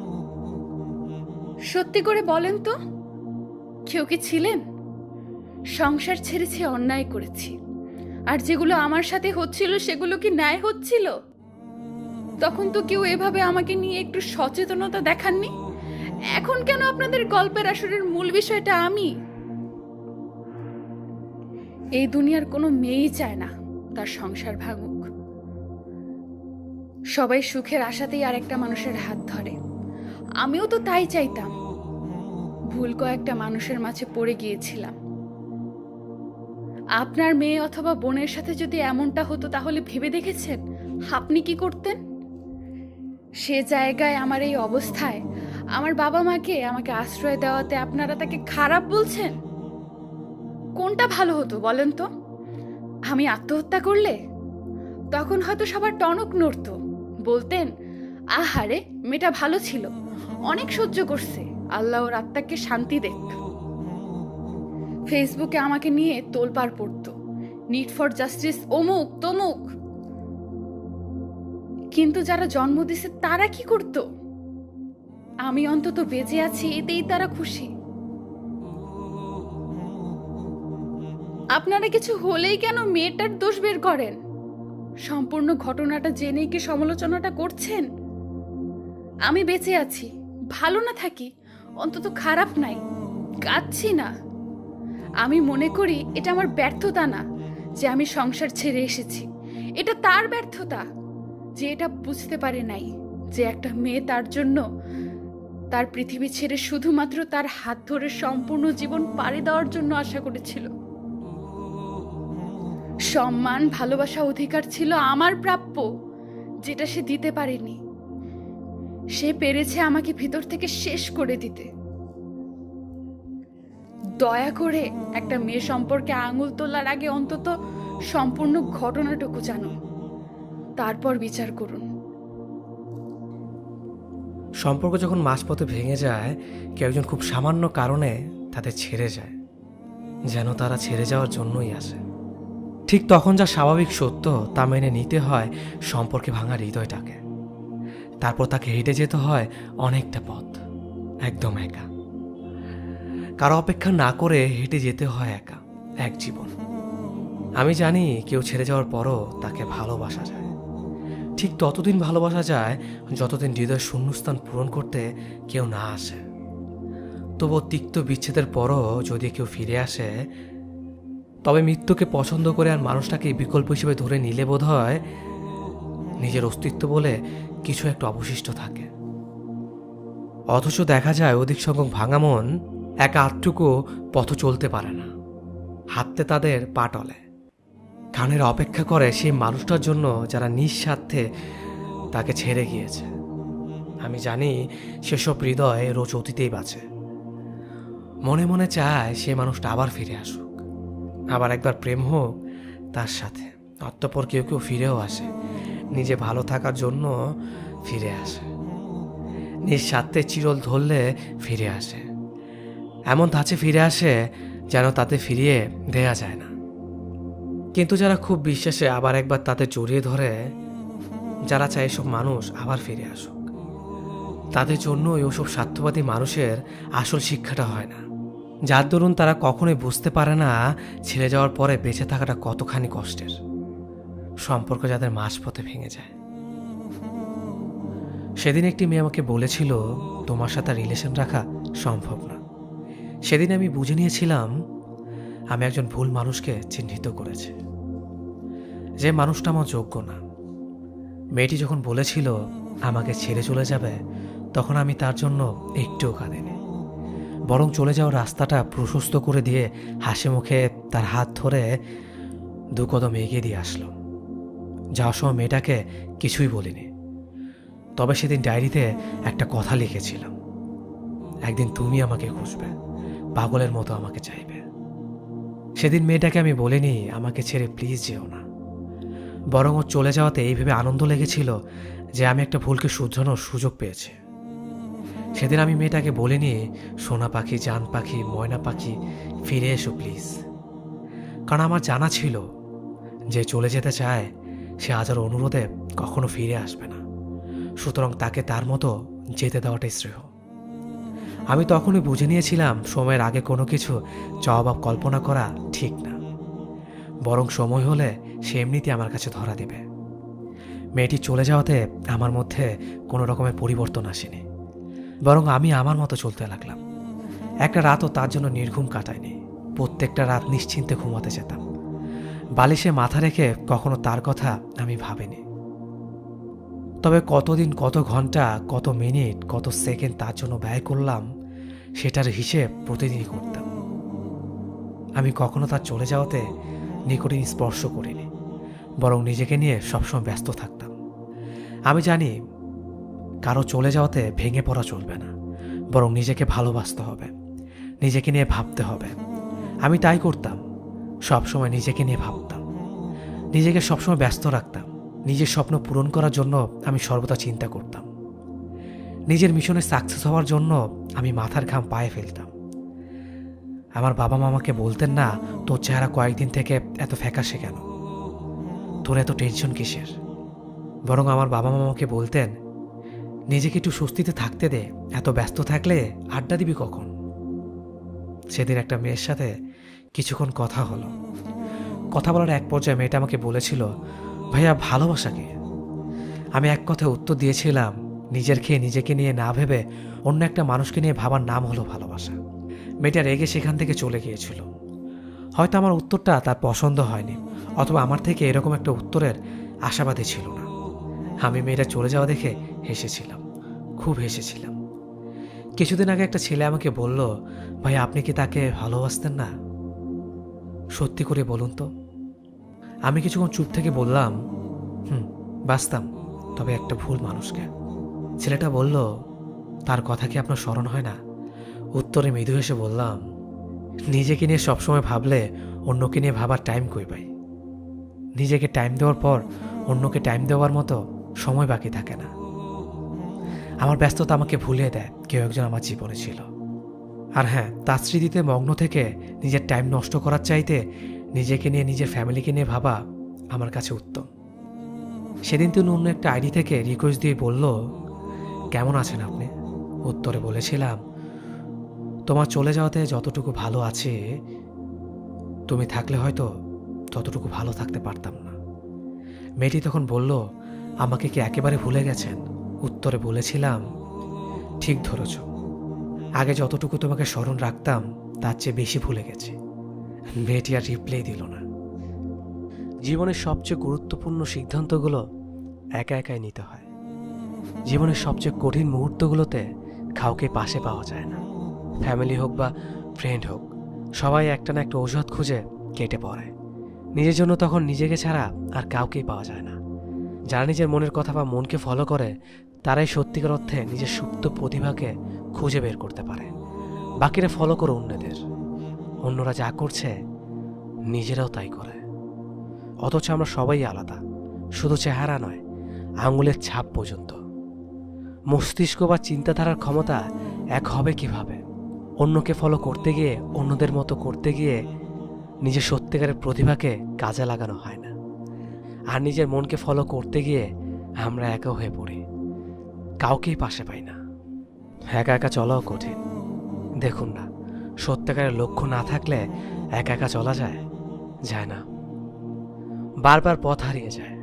সত্যি করে বলেন তো, কেউ কি ছিলেন? সংসার ছেড়েছি, অন্যায় করেছি, আর যেগুলো আমার সাথে হচ্ছিল সেগুলো কি ন্যায় হচ্ছিল? তখন তো কেউ এভাবে আমাকে নিয়ে একটু সচেতনতা দেখাননি। এখন কেন আপনাদের গল্পের আসরের মূল বিষয়টা আমি? এই দুনিয়ার কোনো মেয়েই চায় না তার সংসার ভাঙুক। সবাই সুখের আশাতেই আরেকটা মানুষের হাত ধরে, আমিও তো তাই চাইতাম। ভুল কয়েকটা মানুষের মাঝে পড়ে গিয়েছিলাম। আপনার মেয়ে অথবা বোনের সাথে যদি এমনটা হতো তাহলে ভেবে দেখেছেন আপনি কি করতেন? সে জায়গায় আমার এই অবস্থায় আমার বাবা মাকে আমাকে আশ্রয় দেওয়াতে আপনারা তাকে খারাপ বলছেন? কোনটা ভালো হতো বলেন তো? আমি আত্মহত্যা করলে তখন হয়তো সবার টনক নড়তো, বলতেন আহারে মেয়েটা ভালো ছিল, অনেক সহ্য করছে, আল্লাহ ওর আত্মাকে শান্তি দেখ। ফেসবুকে আমাকে নিয়ে তোলপাড় পড়তো, নিড ফর জাস্টিস, অমুক তমুক। কিন্তু যারা জন্ম দিছে তারা কি করতো? আমি অন্তত বেঁচে আছি, এতেই তারা খুশি। আপনারা কিছু হলেই কেন মেয়েটার দোষ বের করেন? সম্পূর্ণ ঘটনাটা জেনেই কি সমালোচনাটা করছেন? আমি বেঁচে আছি, ভালো না থাকি, অন্তত খারাপ নাই, কাঁদছি না। আমি মনে করি এটা আমার ব্যর্থতা না যে আমি সংসার ছেড়ে এসেছি, এটা তার ব্যর্থতা যে এটা বুঝতে পারে নাই যে একটা মেয়ে তার জন্য তার পৃথিবী ছেড়ে শুধুমাত্র তার হাত ধরে সম্পূর্ণ জীবন পাড়ি দেওয়ার জন্য আশা করেছিল। সম্মান, ভালোবাসা, অধিকার ছিল আমার প্রাপ্য, যেটা সে দিতে পারেনি। সে পেরেছে আমাকে ভিতর থেকে শেষ করে দিতে। দয়া করে একটা মেয়ে সম্পর্কে আঙুল তোলার আগে অন্তত সম্পূর্ণ ঘটনাটুকু জানুন, তারপর বিচার করুন। সম্পর্ক যখন মাঝপথে ভেঙে যায়, কেউ একজন খুব সামান্য কারণে তাদের ছেড়ে যায়, যেন তারা ছেড়ে যাওয়ার জন্যই আসে। ঠিক তখন যা স্বাভাবিক সত্য তা মেনে নিতে হয় সম্পর্কে ভাঙা হৃদয়টাকে। তারপর তাকে হেঁটে যেতে হয় অনেকটা পথ, একদম একা। কারো অপেক্ষা না করে হেঁটে যেতে হয় একা এক জীবন। আমি জানি কেউ ছেড়ে যাওয়ার পরও তাকে ভালোবাসা যায়, ঠিক ততদিন ভালোবাসা যায় যতদিন হৃদয় শূন্যস্থান পূরণ করতে কেউ না আসে। তবুও তিক্ত বিচ্ছেদের পরও যদি কেউ ফিরে আসে, তবে মৃত্যুকে পছন্দ করে আর মানুষটাকে বিকল্প হিসেবে ধরে নিলে বোধ হয় নিজের অস্তিত্ব বলে কিছু একটা অবশিষ্ট থাকে। অথচ দেখা যায় অধিক সংখ্যক ভাঙা মন একা আধটুকু পথ চলতে পারে না, হাঁটতে তাদের পা টলে। কানের অপেক্ষা করে সেই মানুষটার জন্য যারা নিঃস্বার্থে তাকে ছেড়ে গিয়েছে। আমি জানি সেসব হৃদয় রোজ অতীতেই বাঁচে, মনে মনে চায় সে মানুষটা আবার ফিরে আসুক, আবার একবার প্রেম হোক তার সাথে। অতঃপর কেউ কেউ ফিরেও আসে, নিজে ভালো থাকার জন্য ফিরে আসে, নিঃস্বার্থে চিরল ধরলে ফিরে আসে, এমন ধাঁচে ফিরে আসে যেন তাতে ফিরিয়ে দেয়া যায় না। কিন্তু যারা খুব বিশ্বাসে আবার একবার তাদের জড়িয়ে ধরে, যারা চায় এসব মানুষ আবার ফিরে আসুক, তাদের জন্য ওসব স্বার্থবাদী মানুষের আসল শিক্ষাটা হয় না, যার দরুন তারা কখনোই বুঝতে পারে না ছেড়ে যাওয়ার পরে বেঁচে থাকাটা কতখানি কষ্টের। সম্পর্ক যাদের মাঝপথে ভেঙে যায়। সেদিন একটি মেয়ে আমাকে বলেছিল, তোমার সাথে রিলেশন রাখা সম্ভব না। সেদিন আমি বুঝে নিয়েছিলাম আমি একজন ভুল মানুষকে চিহ্নিত করেছি, যে মানুষটা আমার যোগ্য না। মেয়েটি যখন বলেছিল আমাকে ছেড়ে চলে যাবে, তখন আমি তার জন্য একটুও কাঁদিনি, বরং চলে যাওয়ার রাস্তাটা প্রশস্ত করে দিয়ে হাসি মুখে তার হাত ধরে 2 কদম এগিয়ে দিয়ে আসলো। যাওয়ার সময় মেয়েটাকে কিছুই বলিনি, তবে সেদিন ডায়েরিতে একটা কথা লিখেছিলাম, একদিন তুমি আমাকে খুঁজবে, পাগলের মতো আমাকে চাইবে। সেদিন মেয়েটাকে আমি বলিনি আমাকে ছেড়ে প্লিজ যেও না, বরং ও চলে যাওয়াতে এই ভেবে আনন্দ লেগেছিল যে আমি একটা ভুলকে শুধরানোর সুযোগ পেয়েছি। সেদিন আমি মেয়েটাকে বলিনি সোনা পাখি, জান পাখি, ময়না পাখি ফিরে এসো প্লিজ, কারণ আমার জানা ছিল যে চলে যেতে চায় সে আজ আর অনুরোধে কখনো ফিরে আসবে না, সুতরাং তাকে তার মতো যেতে দেওয়াটাই শ্রেয়। আমি তখনই বুঝে নিয়েছিলাম সময়ের আগে কোনো কিছু চাওয়া বা কল্পনা করা ঠিক না, বরং সময় হলে সে এমনিতেই আমার কাছে ধরা দেবে। মেয়েটি চলে যাওয়াতে আমার মধ্যে কোনো রকমের পরিবর্তন আসেনি, বরং আমি আমার মতো চলতে লাগলাম। একটা রাতও তার জন্য নির্ঘুম কাটায়নি, প্রত্যেকটা রাত নিশ্চিন্তে ঘুমাতে যেতাম। বালিশে মাথা রেখে কখনো তার কথা আমি ভাবিনি। তবে কতদিন, কত ঘন্টা, কত মিনিট, কত সেকেন্ড তার জন্য ব্যয় করলাম সেটার হিসেব প্রতিদিনই করতাম। আমি কখনো তার চলে যাওয়াতে নিকটে স্পর্শ করিনি, বরং নিজেকে নিয়ে সবসময় ব্যস্ত থাকতাম। আমি জানি কারো চলে যাওয়াতে ভেঙে পড়া চলবে না, বরং নিজেকে ভালোবাসতে হবে, নিজেকে নিয়ে ভাবতে হবে। আমি তাই করতাম, সবসময় নিজেকে নিয়ে ভাবতাম, নিজেকে সবসময় ব্যস্ত রাখতাম। নিজের স্বপ্ন পূরণ করার জন্য আমি সর্বদা চিন্তা করতাম। নিজের মিশনে সাকসেস হওয়ার জন্য আমি মাথার ঘাম পায়ে ফেলতাম। আমার বাবা মা আমাকে বলতেন না, তোর চেহারা কয়েকদিন থেকে এত ফ্যাকাশে কেন, তোর এত টেনশন কিসের। বরং আমার বাবা মা আমাকে বলতেন, নিজেকে একটু স্বস্তিতে থাকতে দে, এত ব্যস্ত থাকলে আড্ডা দিবি কখন। সেদিন একটা মেয়ের সাথে কিছুক্ষণ কথা হলো। কথা বলার এক পর্যায়ে মেয়েটা আমাকে বলেছিল, ভাইয়া ভালোবাসা কি? আমি এক কথায় উত্তর দিয়েছিলাম, নিজের খেয়ে নিজেকে নিয়ে না ভেবে অন্য একটা মানুষকে নিয়ে ভাবার নাম হলো ভালোবাসা। মেয়েটা রেগে সেখান থেকে চলে গিয়েছিল। হয়তো আমার উত্তরটা তার পছন্দ হয়নি, অথবা আমার থেকে এরকম একটা উত্তরের আশাবাদী ছিল না। আমি মেয়েটা চলে যাওয়া দেখে হেসেছিলাম, খুব হেসেছিলাম। কিছুদিন আগে একটা ছেলে আমাকে বলল, ভাই আপনি কি তাকে ভালোবাসতেন না? সত্যি করে বলুন তো। আমি কিছুক্ষণ চুপ থেকে বললাম, বাসতাম, তবে একটা ভুল মানুষকে। ছেলেটা বলল, তার কথা কি আপনার স্মরণ হয় না? উত্তরে মৃদু হেসে বললাম, নিজেকে নিয়ে সবসময় ভাবলে অন্যকে নিয়ে ভাবার টাইম কই পাই। নিজেকে টাইম দেওয়ার পর অন্যকে টাইম দেওয়ার মতো সময় বাকি থাকে না। আমার ব্যস্ততা আমাকে ভুলিয়ে দেয় কেউ একজন আমার জীবনে ছিল। আর হ্যাঁ, তার স্মৃতিতে মগ্ন থেকে নিজের টাইম নষ্ট করার চাইতে নিজেকে নিয়ে, নিজের ফ্যামিলিকে নিয়ে ভাবা আমার কাছে উত্তম। সেদিন তিনি অন্য একটা আইডি থেকে রিকোয়েস্ট দিয়ে বলল, কেমন আছেন আপনি? উত্তরে বলেছিলাম, তোমার চলে যাওয়াতে যতটুকু ভালো আছে, তুমি থাকলে হয়তো ততটুকু ভালো থাকতে পারতাম না। মেয়েটি তখন বলল, আমাকে কি একেবারে ভুলে গেছেন? উত্তরে বলেছিলাম, ঠিক ধরেছ, আগে যতটুকু তোমাকে স্মরণ রাখতাম তার চেয়ে বেশি ভুলে গেছি। মেয়েটি আর রিপ্লাই দিল না। জীবনের সবচেয়ে গুরুত্বপূর্ণ সিদ্ধান্তগুলো একা একাই নিতে হয়। জীবনের সবচেয়ে কঠিন মুহূর্তগুলোতে কাউকে পাশে পাওয়া যায় না। ফ্যামিলি হোক বা ফ্রেন্ড হোক, সবাই একটা না একটা অজুহাত খুঁজে কেটে পড়ে। নিজের জন্য তখন নিজেকে ছাড়া আর কাউকেই পাওয়া যায় না। যারা নিজের মনের কথা বা মনকে ফলো করে, তারাই সত্যিকার অর্থে নিজের সুপ্ত প্রতিভাকে খুঁজে বের করতে পারে। বাকিরা ফলো করে অন্যদের। অন্যরা যা করছে নিজেরাও তাই করে। অথচ আমরা সবাই আলাদা, শুধু চেহারা নয়, আঙুলের ছাপ পর্যন্ত। মস্তিষ্ক বা চিন্তাধারার ক্ষমতা এক হবে কিভাবে? অন্যকে ফলো করতে গিয়ে, অন্যদের মতো করতে গিয়ে নিজের সত্যিকারের প্রতিভাকে কাজে লাগানো হয় না। আর নিজের মনকে ফলো করতে গিয়ে আমরা একা হয়ে পড়ি, কাউকেই পাশে পাই না। একা একা চলাও কঠিন। দেখুন না, সত্যিকারের লক্ষ্য না থাকলে একা একা চলা যায়? যায় না, বারবার পথ হারিয়ে যায়।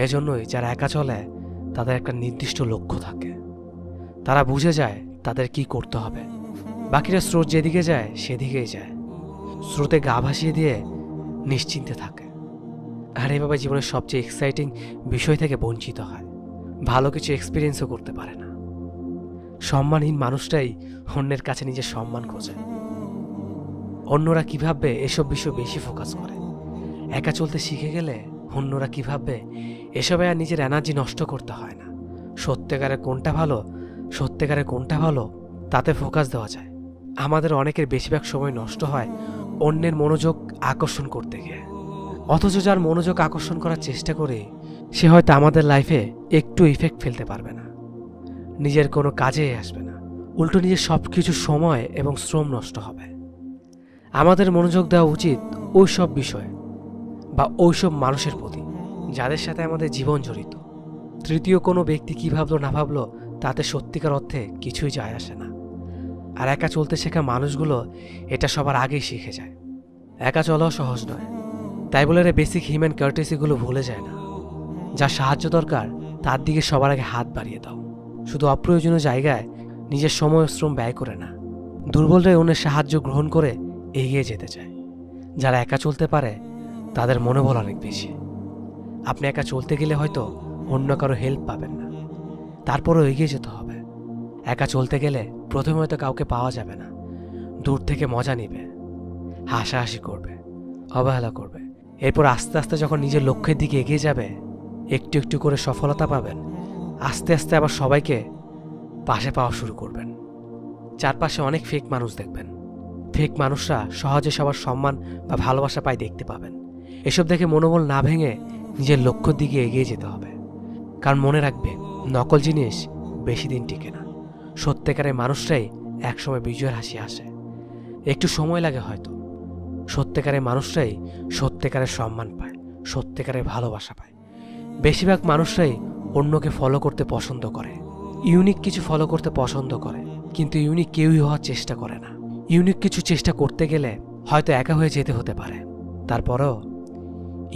এজন্যই যারা একা চলে তাদের একটা নির্দিষ্ট লক্ষ্য থাকে। তারা বুঝে যায় তাদের কি করতে হবে। বাকিরা স্রোত যেদিকে যায় সেদিকেই যায়, স্রোতে গা ভাসিয়ে দিয়ে নিশ্চিন্তে থাকে। আর এভাবে জীবনের সবচেয়ে এক্সাইটিং বিষয় থেকে বঞ্চিত হয়, ভালো কিছু এক্সপিরিয়েন্সও করতে পারে না। সম্মানহীন মানুষটাই অন্যের কাছে নিজের সম্মান খোঁজে। অন্যরা কি ভাববে এসব বিষয় বেশি ফোকাস করে। একা চলতে শিখে গেলে অন্যরা কি ভাববে এসবে আর নিজের এনার্জি নষ্ট করতে হয় না। সত্যিকারের কোনটা ভালো তাতে ফোকাস দেওয়া যায়। আমাদের অনেকের বেশিরভাগ সময় নষ্ট হয় অন্যের মনোযোগ আকর্ষণ করতে গিয়ে। অথচ যার মনোযোগ আকর্ষণ করার চেষ্টা করে, সে হয়তো আমাদের লাইফে একটু ইফেক্ট ফেলতে পারবে না, নিজের কোনো কাজে আসবে না, উল্টো নিজের সব কিছু সময় এবং শ্রম নষ্ট হবে। আমাদের মনোযোগ দেওয়া উচিত ওই সব বিষয়ে বা ওই সব মানুষের প্রতি যাদের সাথে আমাদের জীবন জড়িত। তৃতীয় কোনো ব্যক্তি কী ভাবলো না ভাবলো তাতে সত্যিকার অর্থে কিছুই যায় আসে না। আর একা চলতে শেখা মানুষগুলো এটা সবার আগেই শিখে যায়। একা চলাও সহজ নয়, তাই বলে বেসিক হিউম্যান কার্টেসিগুলো ভুলে যায় না। যার সাহায্য দরকার তার দিকে সবার আগে হাত বাড়িয়ে দাও। শুধু অপ্রয়োজনীয় জায়গায় নিজের সময় শ্রম ব্যয় করে না। দুর্বলরাই অন্যের সাহায্য গ্রহণ করে এগিয়ে যেতে চায়। যারা একা চলতে পারে তাদের মনোবল অনেক বেশি। আপনি একা চলতে গেলে হয়তো অন্য কারো হেল্প পাবেন না, তারপরও এগিয়ে যেতে হবে। একা চলতে গেলে প্রথমে হয়তো কাউকে পাওয়া যাবে না, দূর থেকে মজা নিবে, হাসাহাসি করবে, অবহেলা করবে। এরপর আস্তে আস্তে যখন নিজের লক্ষ্যের দিকে এগিয়ে যাবে, একটু একটু করে সফলতা পাবেন, আস্তে আস্তে আবার সবাইকে পাশে পাওয়া শুরু করবেন। চারপাশে অনেক ফেক মানুষ দেখবেন। ফেক মানুষরা সহজে সবার সম্মান বা ভালোবাসা পায় দেখতে পাবেন। এসব দেখে মনোবল না ভেঙে নিজের লক্ষ্যের দিকে এগিয়ে যেতে হবে। কারণ মনে রাখবে, নকল জিনিস বেশি দিন টিকে না। সত্যিকারের মানুষরাই একসময় বিজয়ের হাসি আসে। একটু সময় লাগে হয়তো। সত্যিকারের মানুষরাই সত্যিকারের সম্মান পায়, সত্যিকারের ভালোবাসা পায়। বেশিরভাগ মানুষরাই অন্যকে ফলো করতে পছন্দ করে, ইউনিক কিছু ফলো করতে পছন্দ করে, কিন্তু ইউনিক কেউই হওয়ার চেষ্টা করে না। ইউনিক কিছু চেষ্টা করতে গেলে হয়তো একা হয়ে যেতে হতে পারে। তারপরেও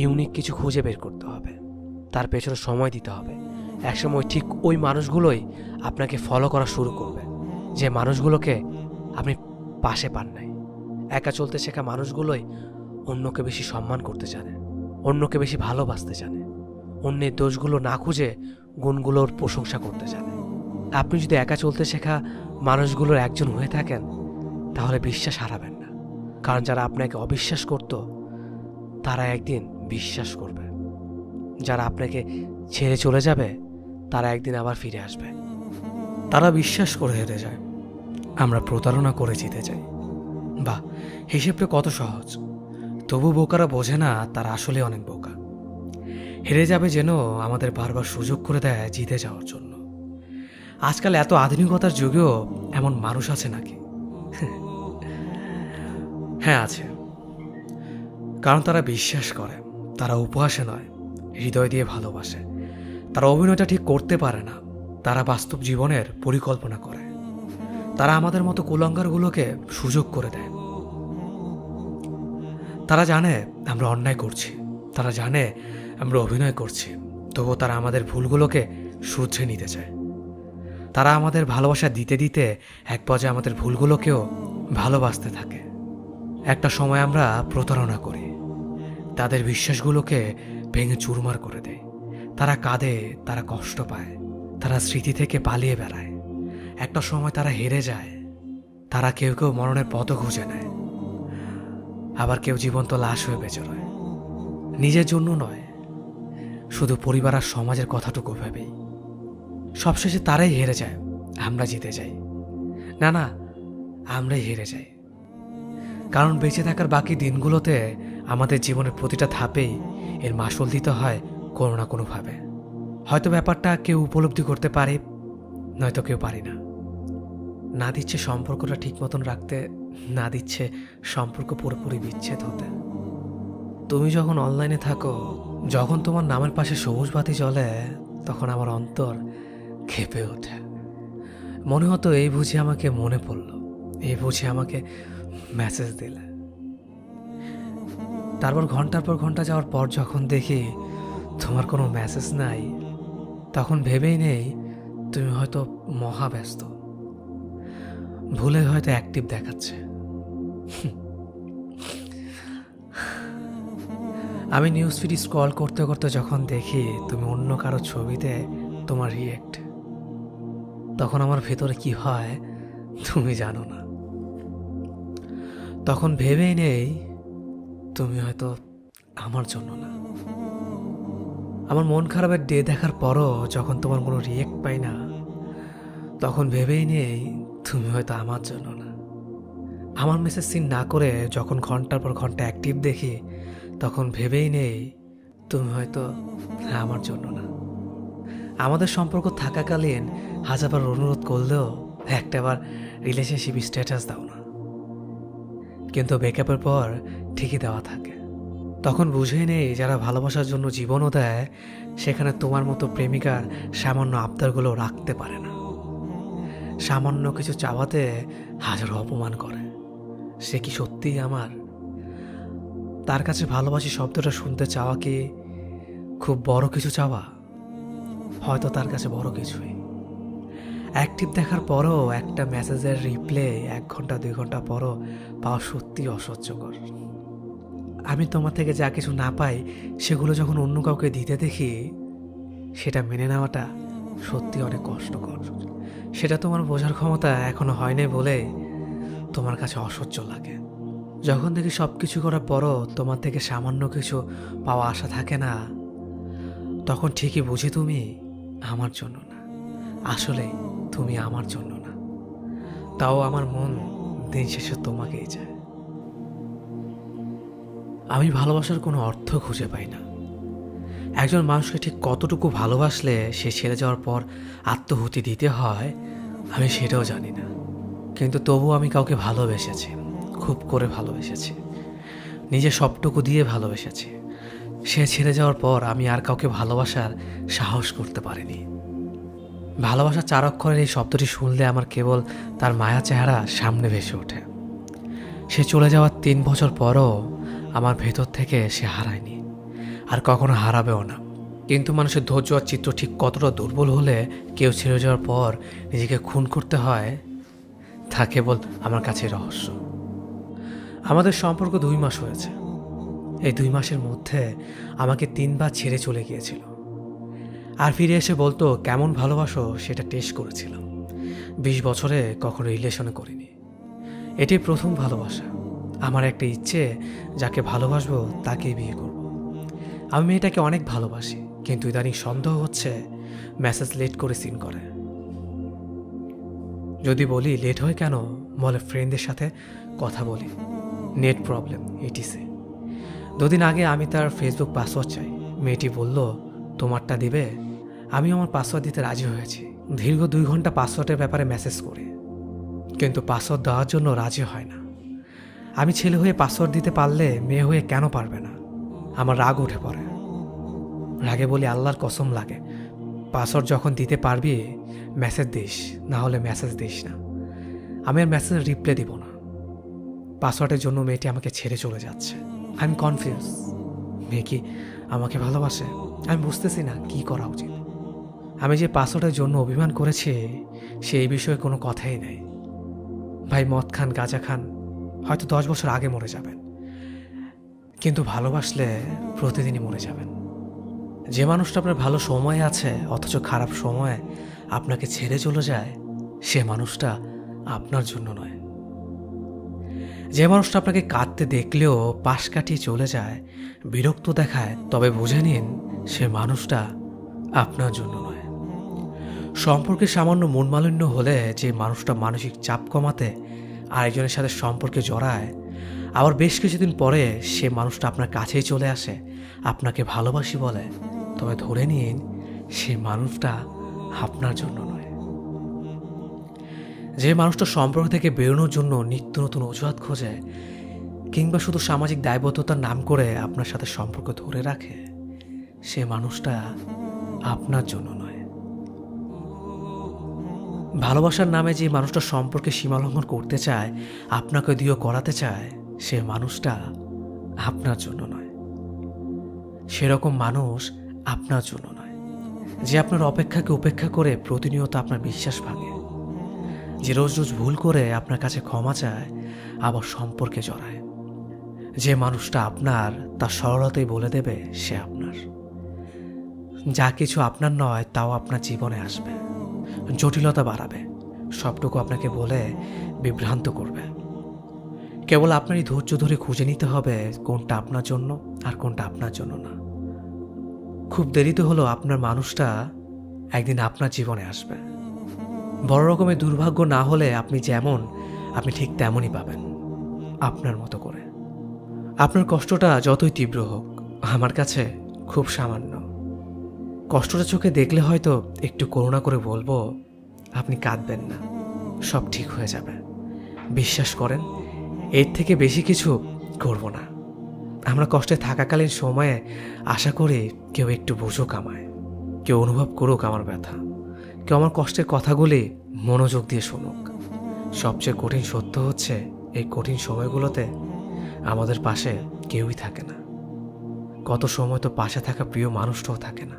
ইউনিক কিছু খুঁজে বের করতে হবে, তার পেছনে সময় দিতে হবে। একসময় ঠিক ওই মানুষগুলোই আপনাকে ফলো করা শুরু করবে, যে মানুষগুলোকে আপনি পাশে পান নাই। একা চলতে শেখা মানুষগুলোই অন্যকে বেশি সম্মান করতে জানে, অন্যকে বেশি ভালোবাসতে জানে, অন্যের দোষগুলো না খুঁজে গুণগুলোর প্রশংসা করতে জানে। আপনি যদি একা চলতে শেখা মানুষগুলোর একজন হয়ে থাকেন, তাহলে বিশ্বাস হারাবেন না। কারণ যারা আপনাকে অবিশ্বাস করত, তারা একদিন বিশ্বাস করবে। যারা আপনাকে ছেড়ে চলে যাবে, তারা একদিন আবার ফিরে আসবে। তারা বিশ্বাস করে হেরে যায়, আমরা প্রতারণা করে জিতে যাই। বাহ, হিসেবটা কত সহজ। তবু বোকারা বোঝে না তারা আসলে অনেক বোকা। হেরে যাবে যেন আমাদের বারবার সুযোগ করে দেয় জিতে যাওয়ার জন্য। আজকাল এত আধুনিকতার যুগেও এমন মানুষ আছে নাকি? হ্যাঁ, আছে। কারণ তারা বিশ্বাস করে, তারা উপহাসে নয়, হৃদয় দিয়ে ভালোবাসে। তারা অভিনয়টা ঠিক করতে পারে না, তারা বাস্তব জীবনের পরিকল্পনা করে। তারা আমাদের মতো কুলাঙ্গারগুলোকে সুযোগ করে দেয়। তারা জানে আমরা অন্যায় করছি, তারা জানে আমরা অভিনয় করছি, তবুও তারা আমাদের ভুলগুলোকে শুধরে নিতে চায়। তারা আমাদের ভালোবাসা দিতে দিতে এক পর্যায়ে আমাদের ভুলগুলোকেও ভালোবাসতে থাকে। একটা সময় আমরা প্রতারণা করি, তাদের বিশ্বাসগুলোকে ভেঙে চুরমার করে দেয়। তারা কাঁদে, তারা কষ্ট পায়, তারা স্মৃতি থেকে পালিয়ে বেড়ায়। একটা সময় তারা হেরে যায়। তারা কেউ কেউ মরণের পথও খুঁজে নেয়, আবার কেউ জীবন্ত লাশ হয়ে বেঁচে রয়। নিজের জন্য নয়, শুধু পরিবার আর সমাজের কথাটুকু ভেবেই। সবশেষে তারাই হেরে যায়, আমরা জিতে যাই। না না, আমরাই হেরে যাই। কারণ বেঁচে থাকার বাকি দিনগুলোতে আমাদের জীবনের প্রতিটা ধাপেই এর মাসুল দিতে হয় কোনো না কোনোভাবে। হয়তো ব্যাপারটা কেউ উপলব্ধি করতে পারে, নয়তো কেউ পারে না। না দিচ্ছে সম্পর্কটা ঠিক মতন রাখতে, না দিচ্ছে সম্পর্ক পুরোপুরি বিচ্ছেদ হতে। তুমি যখন অনলাইনে থাকো, যখন তোমার নামের পাশে সবুজ বাতি জ্বলে, তখন আমার অন্তর ক্ষেপে ওঠে। মনে হতো এই বুঝি আমাকে মনে পড়লো, এই বুঝি আমাকে মেসেজ দিলে। তারপর ঘন্টার পর ঘন্টা যাওয়ার পর যখন দেখি তোমার কোনো মেসেজ নাই, তখন ভেবেই নেই তুমি হয়তো মহা ব্যস্ত, ভুলে হয়তো অ্যাক্টিভ দেখাচ্ছে। আমি নিউজ ফিড স্ক্রল করতে করতে যখন দেখি তুমি অন্য কারো ছবিতে তোমার রিয়েক্ট, তখন আমার ভেতরে কি হয় তুমি জানো না। তখন ভেবেই নেই তুমি হয়তো আমার জন্য না। আমার মন খারাপের ডে দেখার পরও যখন তোমার কোনো রিয়েক্ট পাই না, তখন ভেবেই নেই তুমি হয়তো আমার জন্য না। আমার মেসেজ সিন না করে যখন ঘন্টার পর ঘন্টা অ্যাক্টিভ দেখি, তখন ভেবেই নেই তুমি হয়তো আমার জন্য না। আমাদের সম্পর্ক থাকাকালীন হাজারবার অনুরোধ করলেও একটাবার রিলেশনশিপ স্ট্যাটাস দাও না, কিন্তু ব্রেকআপের পর ঠিকই দেওয়া থাকে। তখন বুঝেই নেই যারা ভালোবাসার জন্য জীবনও দেয়, সেখানে তোমার মতো প্রেমিকার সামান্য আবদারগুলো রাখতে পারে না। সামান্য কিছু চাওয়াতে হাজারো অপমান করে। সে কি সত্যিই আমার? তার কাছে ভালোবাসি শব্দটা শুনতে চাওয়া কি খুব বড় কিছু চাওয়া? হয়তো তার কাছে বড় কিছুই। অ্যাক্টিভ দেখার পরও একটা মেসেজের রিপ্লে 1 ঘন্টা 2 ঘন্টা পরও পাওয়া সত্যি অসহ্যকর। আমি তোমার থেকে যা কিছু না পাই, সেগুলো যখন অন্য কাউকে দিতে দেখি, সেটা মেনে নেওয়াটা সত্যি অনেক কষ্টকর। সেটা তোমার বোঝার ক্ষমতা এখনো হয়নি বলে তোমার কাছে অসহ্য লাগে। যখন দেখি সব কিছু করার পরও তোমার থেকে সামান্য কিছু পাওয়া আশা থাকে না, তখন ঠিকই বুঝি তুমি আমার জন্য না। আসলে তুমি আমার জন্য না। তাও আমার মন দিন শেষে তোমাকেই চায়। আমি ভালোবাসার কোনো অর্থ খুঁজে পাই না। একজন মানুষকে ঠিক কতটুকু ভালোবাসলে সে ছেড়ে যাওয়ার পর আত্মহুতি দিতে হয় আমি সেটাও জানি না। কিন্তু তবু আমি কাউকে ভালোবেসেছি, খুব করে ভালোবেসেছি, নিজের সবটুকু দিয়ে ভালোবেসেছি। সে ছেড়ে যাওয়ার পর আমি আর কাউকে ভালোবাসার সাহস করতে পারিনি। ভালোবাসা 4 অক্ষরের এই শব্দটি শুনলে আমার কেবল তার মায়া চেহারা সামনে ভেসে ওঠে। সে চলে যাওয়ার 3 বছর পরও আমার ভেতর থেকে সে হারায়নি, আর কখনো হারাবেও না। কিন্তু মানুষের ধৈর্য আর চিত্র ঠিক কতটা দুর্বল হলে কেউ ছেড়ে যাওয়ার পর নিজেকে খুন করতে হয় তা কেবল আমার কাছে রহস্য। আমাদের সম্পর্ক 2 মাস হয়েছে। এই 2 মাসের মধ্যে আমাকে 3 বার ছেড়ে চলে গিয়েছিল, আর ফিরে এসে বলতো কেমন ভালোবাসো সেটা টেস্ট করেছিলাম। 20 বছরে কখনো রিলেশনে করিনি, এটি প্রথম ভালোবাসা। আমার একটা ইচ্ছে, যাকে ভালোবাসবো তাকেই বিয়ে করব। আমি মেয়েটাকে অনেক ভালোবাসি, কিন্তু ইদানিং সন্দেহ হচ্ছে মেসেজ লেট করে সিন করে। যদি বলি লেট হয় কেন, বলে ফ্রেন্ডদের সাথে কথা বলি, নেট প্রবলেম, ইটিসি। 2 দিন আগে আমি তার ফেসবুক পাসওয়ার্ড চাই, মেয়েটি বলল তোমারটা দিবে। আমি আমার পাসওয়ার্ড দিতে রাজি হয়েছি। দীর্ঘ 2 ঘন্টা পাসওয়ার্ডের ব্যাপারে মেসেজ করি, কিন্তু পাসওয়ার্ড দেওয়ার জন্য রাজি হয় না। আমি ছেলে হয়ে পাসওয়ার্ড দিতে পারলে মেয়ে হয়ে কেন পারবে না? আমার রাগ উঠে পড়ে। রাগে বলি আল্লাহর কসম লাগে, পাসওয়ার্ড যখন দিতে পারবি মেসেজ দিস, না হলে মেসেজ দিস না। আমি আর মেসেজ রিপ্লাই দিব না। পাসওয়ার্ডের জন্য মেয়েটি আমাকে ছেড়ে চলে যাচ্ছে। I am confuse. মেয়ে কি আমাকে ভালোবাসে? আমি বুঝতেছি না কি করা উচিত। আমি যে পাসওয়ার্ডের জন্য অভিমান করেছি সেই বিষয়ে কোনো কথাই নেই। ভাই মদ খান, গাঁজা খান, হয়তো 10 বছর আগে মরে যাবেন, কিন্তু ভালোবাসলে প্রতিদিনই মরে যাবেন। যে মানুষটা আপনার ভালো সময় আছে অথচ খারাপ সময়ে আপনাকে ছেড়ে চলে যায়, সে মানুষটা আপনার জন্য নয়। যে মানুষটা আপনাকে কাঁদতে দেখলেও পাশ কাটিয়ে চলে যায়, বিরক্ত দেখায়, তবে বুঝে নিন সে মানুষটা আপনার জন্য নয়। সম্পর্কে সামান্য মনমালিন্য হলে যে মানুষটা মানসিক চাপ কমাতে আরেকজনের সাথে সম্পর্কে জড়ায়, আবার বেশ কিছুদিন পরে সে মানুষটা আপনার কাছেই চলে আসে, আপনাকে ভালোবাসি বলে, তবে ধরে নিন সে মানুষটা আপনার জন্য নয়। যে মানুষটা সম্পর্ক থেকে বেরোনোর জন্য নিত্য নতুন অজুহাত খোঁজে, কিংবা শুধু সামাজিক দায়বদ্ধতার নাম করে আপনার সাথে সম্পর্ক ধরে রাখে, সে মানুষটা আপনার জন্য নয়। ভালোবাসার নামে যে মানুষটা সম্পর্কে সীমালঙ্ঘন করতে চায়, আপনাকে দিয়েও করাতে চায়, সে মানুষটা আপনার জন্য নয়। সেরকম মানুষ আপনার জন্য নয়। যে আপনার অপেক্ষাকে উপেক্ষা করে প্রতিনিয়ত আপনার বিশ্বাস ভাঙে, যে রোজ রোজ ভুল করে আপনার কাছে ক্ষমা চায় আবার সম্পর্কে জড়ায়, যে মানুষটা আপনার তার সরলতাই বলে দেবে সে আপনার। যা কিছু আপনার নয় তাও আপনার জীবনে আসবে, জটিলতা বাড়াবে, সবটুকু আপনাকে বলে বিভ্রান্ত করবে। কেবল আপনারই ধৈর্য ধরে খুঁজে নিতে হবে কোনটা আপনার জন্য আর কোনটা আপনার জন্য না। খুব দেরিতে হলো আপনার মানুষটা একদিন আপনার জীবনে আসবে। বড় রকমের দুর্ভাগ্য না হলে আপনি যেমন, আপনি ঠিক তেমনই পাবেন, আপনার মতো করে। আপনার কষ্টটা যতই তীব্র হোক আমার কাছে খুব সামান্য। কষ্টটা চোখে দেখলে হয়তো একটু করুণা করে বলবো, আপনি কাঁদবেন না, সব ঠিক হয়ে যাবে, বিশ্বাস করেন, এর থেকে বেশি কিছু করব না। আমরা কষ্টে থাকাকালীন সময়ে আশা করি কেউ একটু বুঝুক আমায়, কেউ অনুভব করুক আমার ব্যথা, কেউ আমার কষ্টের কথাগুলি মনোযোগ দিয়ে শুনুক। সবচেয়ে কঠিন সত্য হচ্ছে এই কঠিন সময়গুলোতে আমাদের পাশে কেউই থাকে না। কত সময় তো পাশে থাকা প্রিয় মানুষটাও থাকে না।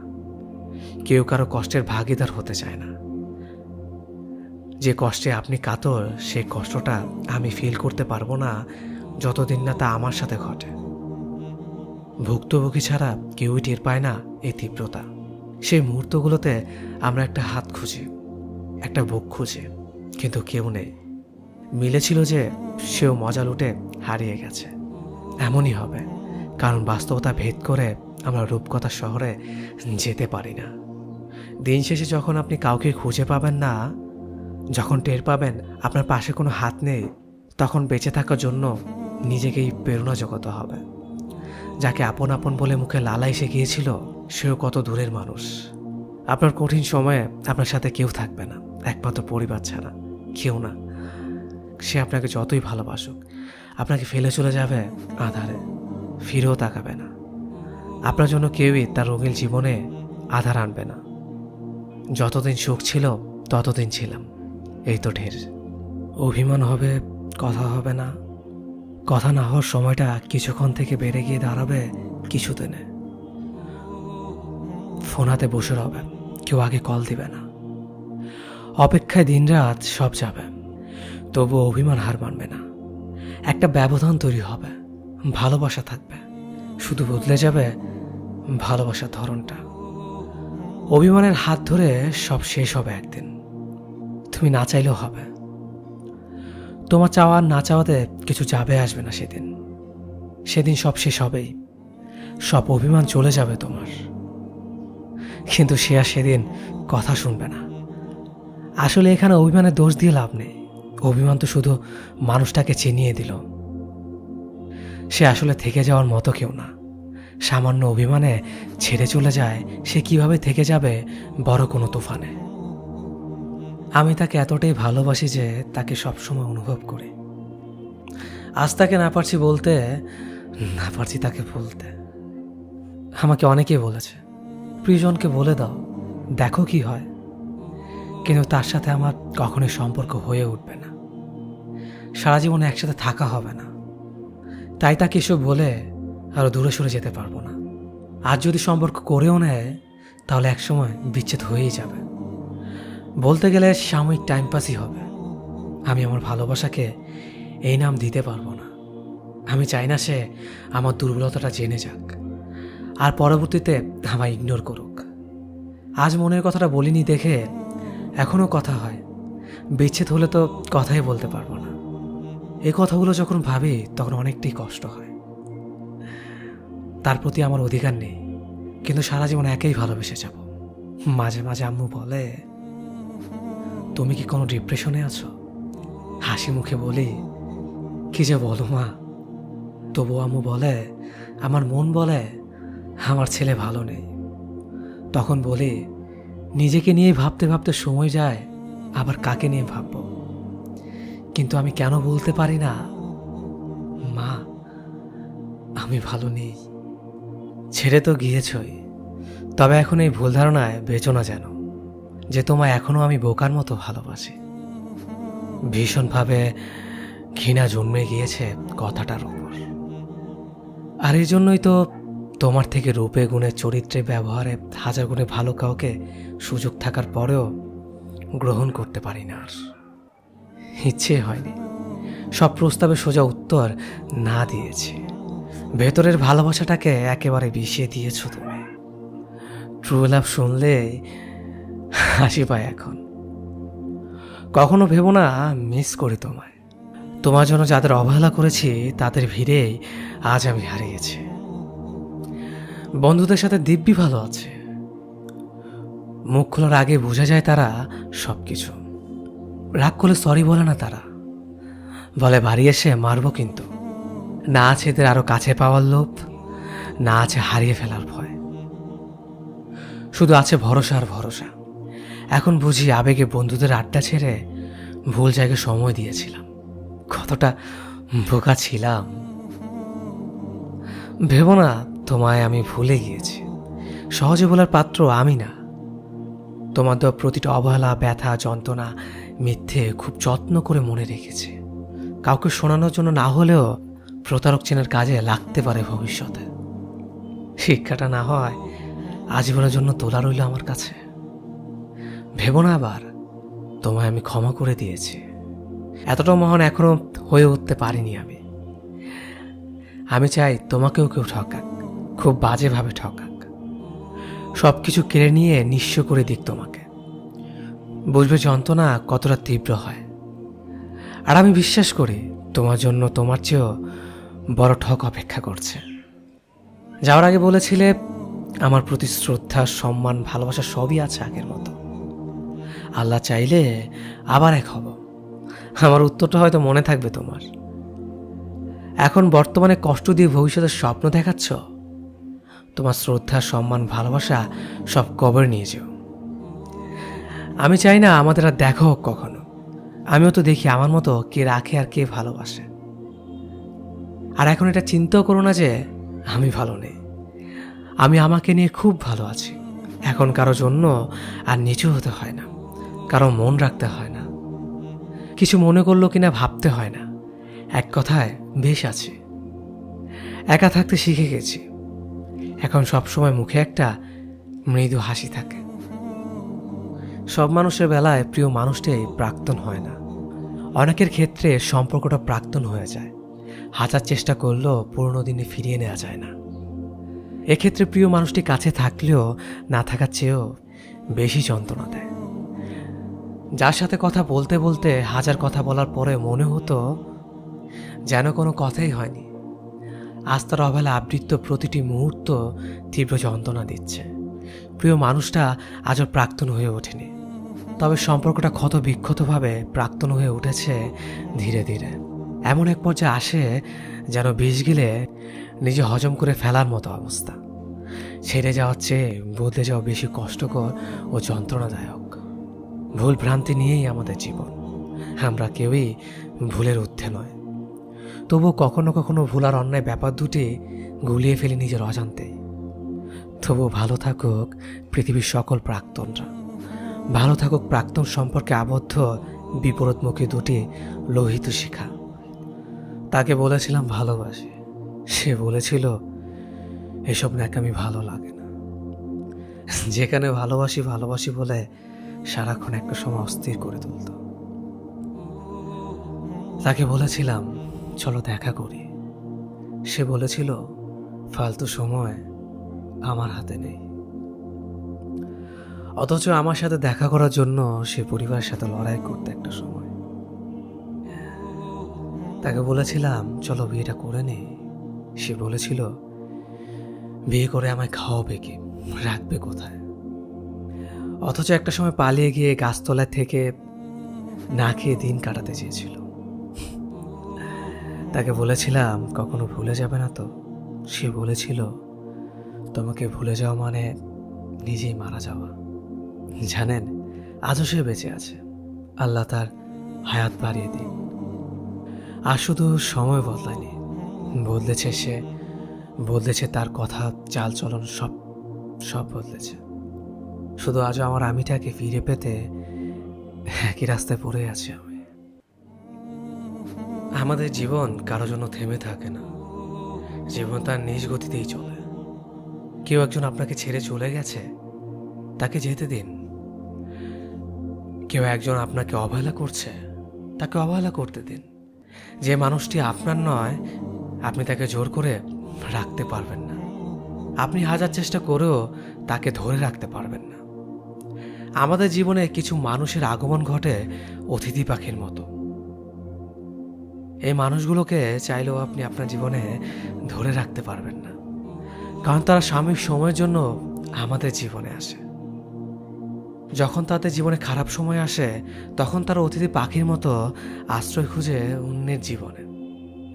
কেউ কারো কষ্টের ভাগিদার হতে চায় না। যে কষ্টে আপনি কাতর, সেই কষ্টটা আমি ফিল করতে পারবো না যতদিন না তা আমার সাথে ঘটে। ভুক্তভোগী ছাড়া কেউই টের পায় না এই তীব্রতা। সেই মুহূর্তগুলোতে আমরা একটা হাত খুঁজি, একটা বুক খুঁজি, কিন্তু কেউ নেই। মিলেছিল যে সেও মজা লুটে হারিয়ে গেছে। এমনই হবে, কারণ বাস্তবতা ভেদ করে আমরা রূপকথার শহরে যেতে পারি না। দিন শেষে যখন আপনি কাউকে খুঁজে পাবেন না, যখন টের পাবেন আপনার পাশে কোনো হাত নেই, তখন বেঁচে থাকার জন্য নিজেকেই প্রেরণা জোগাতে হবে। যাকে আপন আপন বলে মুখে লালা এসে গিয়েছিল, সেও কত দূরের মানুষ। আপনার কঠিন সময়ে আপনার সাথে কেউ থাকবে না, একমাত্র পরিবার ছাড়া কেউ না। সে আপনাকে যতই ভালোবাসুক, আপনাকে ফেলে চলে যাবে আধারে, ফিরেও তাকাবে না। আপনার জন্য কেউই তার রঙিন জীবনে আধার আনবে না। যতদিন সুখ ছিল ততদিন ছিলাম, এই তো ঢের। অভিমান হবে, কথা হবে না। কথা না হওয়ার সময়টা কিছুক্ষণ থেকে বেড়ে গিয়ে দাঁড়াবে কিছুদিনে। ফোন হাতে বসে রবে, কেউ আগে কল দিবে না। অপেক্ষায় দিনরাত সব যাবে, তবু অভিমান হার মানবে না। একটা ব্যবধান তৈরি হবে, ভালোবাসা থাকবে, শুধু বদলে যাবে ভালোবাসার ধরনটা। অভিমানের হাত ধরে সব শেষ হবে একদিন, তুমি না চাইলেও হবে। তোমার চাওয়া আর না চাওয়াতে কিছু যাবে আসবে না সেদিন। সেদিন সব শেষ হবেই, সব অভিমান চলে যাবে তোমার। কিন্তু সে আর সেদিন কথা শুনবে না। আসলে এখানে অভিমানের দোষ দিয়ে লাভ নেই। অভিমান তো শুধু মানুষটাকে চিনিয়ে দিল। সে আসলে থেকে যাওয়ার মতো কেউ না। সামান্য অভিমানে ছেড়ে চলে যায়, সে কিভাবে থেকে যাবে বড় কোনো তুফানে। আমি তাকে এতটাই ভালোবাসি যে তাকে সবসময় অনুভব করি। আজ তাকে না পারছি বলতে, না পারছি তাকে বলতে। আমাকে অনেকেই বলেছে, প্রিয়জনকে বলে দাও, দেখো কি হয়। কিন্তু তার সাথে আমার কখনোই সম্পর্ক হয়ে উঠবে না, সারা জীবনে একসাথে থাকা হবে না। তাই তাকে এসব বলে আরো দূরে সরে যেতে পারবো না। আজ যদি সম্পর্ক করেও নেয়, তাহলে একসময় বিচ্ছেদ হয়েই যাবে। বলতে গেলে সাময়িক টাইম পাসই হবে। আমি আমার ভালোবাসাকে এই নাম দিতে পারবো না। আমি চাই না সে আমার দুর্বলতাটা জেনে যাক, আর পরবর্তীতে আমায় ইগনোর করুক। আজ মনের কথাটা বলিনি দেখে এখনও কথা হয়। বিচ্ছেদ হলে তো কথাই বলতে পারবো না। এই কথাগুলো যখন ভাবি তখন অনেকটাই কষ্ট হয়। তার প্রতি আমার অধিকার নেই, কিন্তু সারা জীবন একেই ভালোবেসে যাব। মাঝে মাঝে আম্মু বলে, তুমি কি কোনো ডিপ্রেশনে আছো? হাসি মুখে বলি, কি যে বলো মা। তবু আম্মু বলে, আমার মন বলে আমার ছেলে ভালো নেই। তখন বলি, নিজেকে নিয়ে ভাবতে ভাবতে সময় যায়, আবার কাকে নিয়ে ভাববো। কিন্তু আমি কেন বলতে পারি না, মা আমি ভালো নেই। ছেড়ে তো গিয়েছই, তবে এখন এই ভুল ধারণায় বেচো না যেন যে তোমায় এখনো আমি বোকার মতো ভালোবাসি। ভীষণভাবে ঘৃণা জন্মে গিয়েছে কথাটার উপর। আর এই জন্যই তো তোমার থেকে রূপে গুণে চরিত্রে ব্যবহারে হাজার গুণে ভালো কাউকে সুযোগ থাকার পরেও গ্রহণ করতে পারি না। আর ইচ্ছে হয়নি, সব প্রস্তাবে সোজা উত্তর না দিয়েছি। ভেতরের ভালোবাসাটাকে একেবারে বিষিয়ে দিয়েছ তুমি। ট্রু লাভ শুনলে হাসি পায় এখন। কখনো ভেবো না মিস করি তোমায়। তোমার জন্য যাদের অবহেলা করেছি তাদের ভিড়েই আজ আমি হারিয়েছি। বন্ধুদের সাথে দিব্যি ভালো আছে, মুখ খোলার আগে বোঝা যায় তারা সবকিছু। রাগ করলে সরি বলে না তারা, বলে বাড়ি এসে মারবো। কিন্তু না আছে এদের আরো কাছে পাওয়ার লোভ, না আছে হারিয়ে ফেলার ভয়, শুধু আছে ভরসা আর ভরসা। এখন বুঝি আবেগে বন্ধুদের আড্ডা ছেড়ে ভুল জায়গায় সময় দিয়েছিলাম। কতটা বোকা ছিলাম। ভেবো না তোমায় আমি ভুলে গিয়েছি। সহজে বলার পাত্র আমি না। তোমার তো প্রতিটা অবহেলা, ব্যথা, যন্ত্রণা, মিথ্যে খুব যত্ন করে মনে রেখেছি। কাউকে শোনানোর জন্য না হলেও প্রতারক চেনার কাজে লাগতে পারে ভবিষ্যতে। শিক্ষাটা না হয় আজীবনের জন্য তোলা রইল আমার কাছে। ভেবো না আবার তোমায় আমি ক্ষমা করে দিয়েছি। এতটা মহান এখনো হয়ে উঠতে পারিনি আমি। আমি চাই তোমাকেও কেউ ঠকাক, খুব বাজেভাবে ঠকাক, সবকিছু কেড়ে নিয়ে নিঃস্ব করে দিক তোমাকে। বুঝবে যন্ত্রণা কতটা তীব্র হয়। আর আমি বিশ্বাস করি তোমার জন্য তোমার চেয়েও বড় ঠক অপেক্ষা করছে। যাওয়ার আগে বলেছিলে আমার প্রতি শ্রদ্ধা, সম্মান, ভালোবাসা সবই আছে আগের মতো। আল্লাহ চাইলে আবার এক হব। আমার উত্তরটা হয়তো মনে থাকবে তোমার। এখন বর্তমানে কষ্ট দিয়ে ভবিষ্যতের স্বপ্ন দেখাচ্ছ। তোমার শ্রদ্ধা, সম্মান, ভালোবাসা সব কবর নিয়ে যেও। আমি চাই না আমাদের আর দেখা হোক কখনো। আমিও তো দেখি আমার মতো কে রাখে আর কে ভালোবাসে। আর এখন এটা চিন্তাও করো না যে আমি ভালো নেই। আমি আমাকে নিয়ে খুব ভালো আছি। এখন কারো জন্য আর নিচু হতে হয় না, কারো মন রাখতে হয় না, কিছু মনে করলো কিনা ভাবতে হয় না। এক কথায় বেশ আছি। একা থাকতে শিখে গেছি। এখন সবসময় মুখে একটা মৃদু হাসি থাকে। সব মানুষের বেলায় প্রিয় মানুষটাই প্রাক্তন হয় না। অনেকের ক্ষেত্রে সম্পর্কটা প্রাক্তন হয়ে যায়। হাজার চেষ্টা করলেও পুরনো দিনে ফিরিয়ে নেওয়া যায় না। এক্ষেত্রে প্রিয় মানুষটি কাছে থাকলেও না থাকার চেয়েও বেশি যন্ত্রণা দেয়। যার সাথে কথা বলতে বলতে হাজার কথা বলার পরে মনে হতো যেন কোনো কথাই হয়নি, আজ তার অবহেলা আবৃত্ত প্রতিটি মুহূর্ত তীব্র যন্ত্রণা দিচ্ছে। প্রিয় মানুষটা আজও প্রাক্তন হয়ে ওঠেনি, তবে সম্পর্কটা ক্ষত বিক্ষতভাবে প্রাক্তন হয়ে উঠেছে ধীরে ধীরে। এমন এক পর্যায়ে আসে যেন বিষ গিলে নিজে হজম করে ফেলার মতো অবস্থা। ছেড়ে যাওয়ার চেয়ে বদলে যাওয়া বেশি কষ্টকর ও যন্ত্রণাদায়ক। ভুল ভ্রান্তি নিয়েই আমাদের জীবন। আমরা কেউই ভুলের ঊর্ধ্বে নয়, তবুও কখনো কখনো ভুল আর অন্যায় ব্যাপার দুটি গুলিয়ে ফেলি নিজের অজান্তেই। তবুও ভালো থাকুক পৃথিবীর সকল প্রাক্তনরা। ভালো থাকুক প্রাক্তন সম্পর্কে আবদ্ধ বিপরীতমুখী দুটি লোহিত শিখা। তাকে বলেছিলাম ভালোবাসি, সে বলেছিল এসব ন্যাকামি ভালো লাগে না। যেখানে ভালোবাসি ভালোবাসি বলে সারাক্ষণ একটা সময় অস্থির করে তুলত। তাকে বলেছিলাম চলো দেখা করি, সে বলেছিল ফালতু সময় আমার হাতে নেই। অথচ আমার সাথে দেখা করার জন্য সে পরিবারের সাথে লড়াই করতে একটা সময়। তাকে বলেছিলাম চলো বিয়েটা করে নে, সে বলেছিল বিয়ে করে আমায় খাওয়াবে কি, রাখবে কোথায়। অথচ একটা সময় পালিয়ে গিয়ে গাছতলা থেকে না খেয়ে দিন কাটাতে চেয়েছিল। তাকে বলেছিলাম কখনো ভুলে যাবে না তো, সে বলেছিল তোমাকে ভুলে যাওয়া মানে নিজেই মারা যাওয়া। জানেন আজও সে বেঁচে আছে, আল্লাহ তার হায়াত বাড়িয়ে দিন। আর শুধু সময় বদলায়নি, বদলেছে সে, বদলেছে তার কথা, চাল চলন, সব সব বদলেছে। শুধু আজও আমার আমিটাকে ফিরে পেতে একই রাস্তায় পড়ে আছি আমি। আমাদের জীবন কারো জন্য থেমে থাকে না, জীবন তার নিজ গতিতেই চলে। কেউ একজন আপনাকে ছেড়ে চলে গেছে, তাকে যেতে দিন। কেউ একজন আপনাকে অবহেলা করছে, তাকে অবহেলা করতে দিন। যে মানুষটি আপনার নয়, আপনি তাকে জোর করে রাখতে পারবেন না। আপনি হাজার চেষ্টা করেও তাকে ধরে রাখতে পারবেন না। আমাদের জীবনে কিছু মানুষের আগমন ঘটে অতিথি পাখির মতো। এই মানুষগুলোকে চাইলেও আপনি আপনার জীবনে ধরে রাখতে পারবেন না, কারণ তারা সাময়িক সময়ের জন্য আমাদের জীবনে আসে। যখন তাদের জীবনে খারাপ সময় আসে, তখন তারা অতিথি পাখির মতো আশ্রয় খুঁজে অন্যের জীবনে,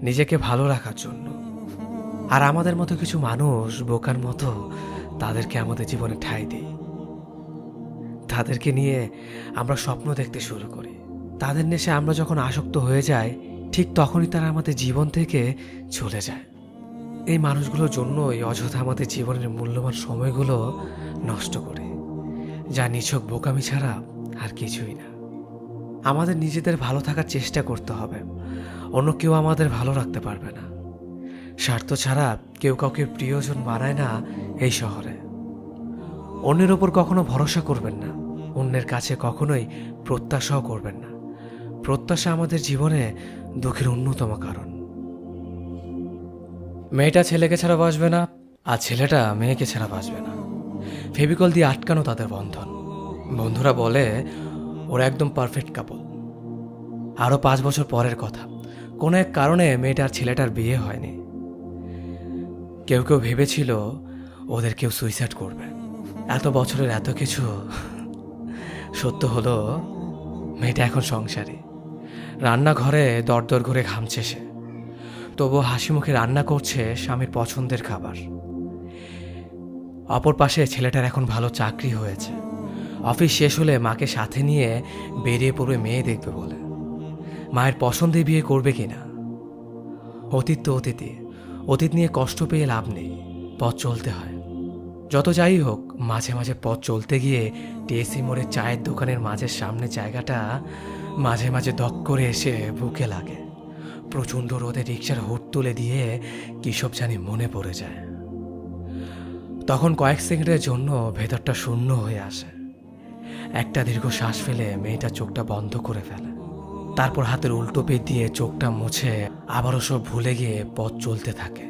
নিজেকে ভালো রাখার জন্য। আর আমাদের মতো কিছু মানুষ বোকার মতো তাদেরকে আমাদের জীবনে ঠাঁই দেই। তাদেরকে নিয়ে আমরা স্বপ্ন দেখতে শুরু করি। তাদের নেশে আমরা যখন আসক্ত হয়ে যাই, ঠিক তখনই তারা আমাদের জীবন থেকে চলে যায়। এই মানুষগুলোর জন্যই অযথা আমাদের জীবনের মূল্যবান সময়গুলো নষ্ট করে, যা নিছক বোকামি ছাড়া আর কিছুই না। আমাদের নিজেদের ভালো থাকার চেষ্টা করতে হবে, অন্য কেউ আমাদের ভালো রাখতে পারবে না। স্বার্থ ছাড়া কেউ কাউকে প্রিয়জন বানায় না এই শহরে। অন্যের ওপর কখনো ভরসা করবেন না, অন্যের কাছে কখনোই প্রত্যাশাও করবেন না। প্রত্যাশা আমাদের জীবনে দুঃখের অন্যতম কারণ। মেয়েটা ছেলেকে ছাড়া বাঁচবে না, আর ছেলেটা মেয়েকে ছাড়া বাঁচবে না। ফেভিকল দিয়ে আটকানো তাদের বন্ধন। বন্ধুরা বলে ওরা একদম পারফেক্ট কাপল। আরও 5 বছর পরের কথা, কোনো এক কারণে মেয়েটার ছেলেটার বিয়ে হয়নি। কেউ কেউ ভেবেছিল ওদের কেউ সুইসাইড করবে। এত বছরের এত কিছু সত্য হলো মেয়েটা এখন সংসারে, রান্নাঘরে দরদর করে ঘামছে সে, তবুও হাসি মুখে রান্না করছে স্বামীর পছন্দের খাবার। অপর পাশে ছেলেটার এখন ভালো চাকরি হয়েছে, অফিস শেষ হলে মাকে সাথে নিয়ে বেরিয়ে পড়বে মেয়ে দেখবে বলে। মায়ের পছন্দে বিয়ে করবে কিনা? অতীত তো অতীতে, অতীত নিয়ে কষ্ট পেয়ে লাভ নেই, পথ চলতে হয়। যত যাই হোক, মাঝে মাঝে পথ চলতে গিয়ে টিএসসি মোড়ের চায়ের দোকানের মাঝের সামনে জায়গাটা মাঝে মাঝে দক করে এসে বুকে লাগে। প্রচণ্ড রোদে রিক্সার হুড তুলে দিয়ে কী সব জানি মনে পড়ে যায়। তখন কয়েক সেকেন্ডের জন্য ভেতরটা শূন্য হয়ে আসে। একটা দীর্ঘ শ্বাস ফেলে মেয়েটা চোখটা বন্ধ করে ফেলে, তারপর হাতের উল্টো পেট দিয়ে চোখটা মুছে আবারও সব ভুলে গিয়ে পথ চলতে থাকে।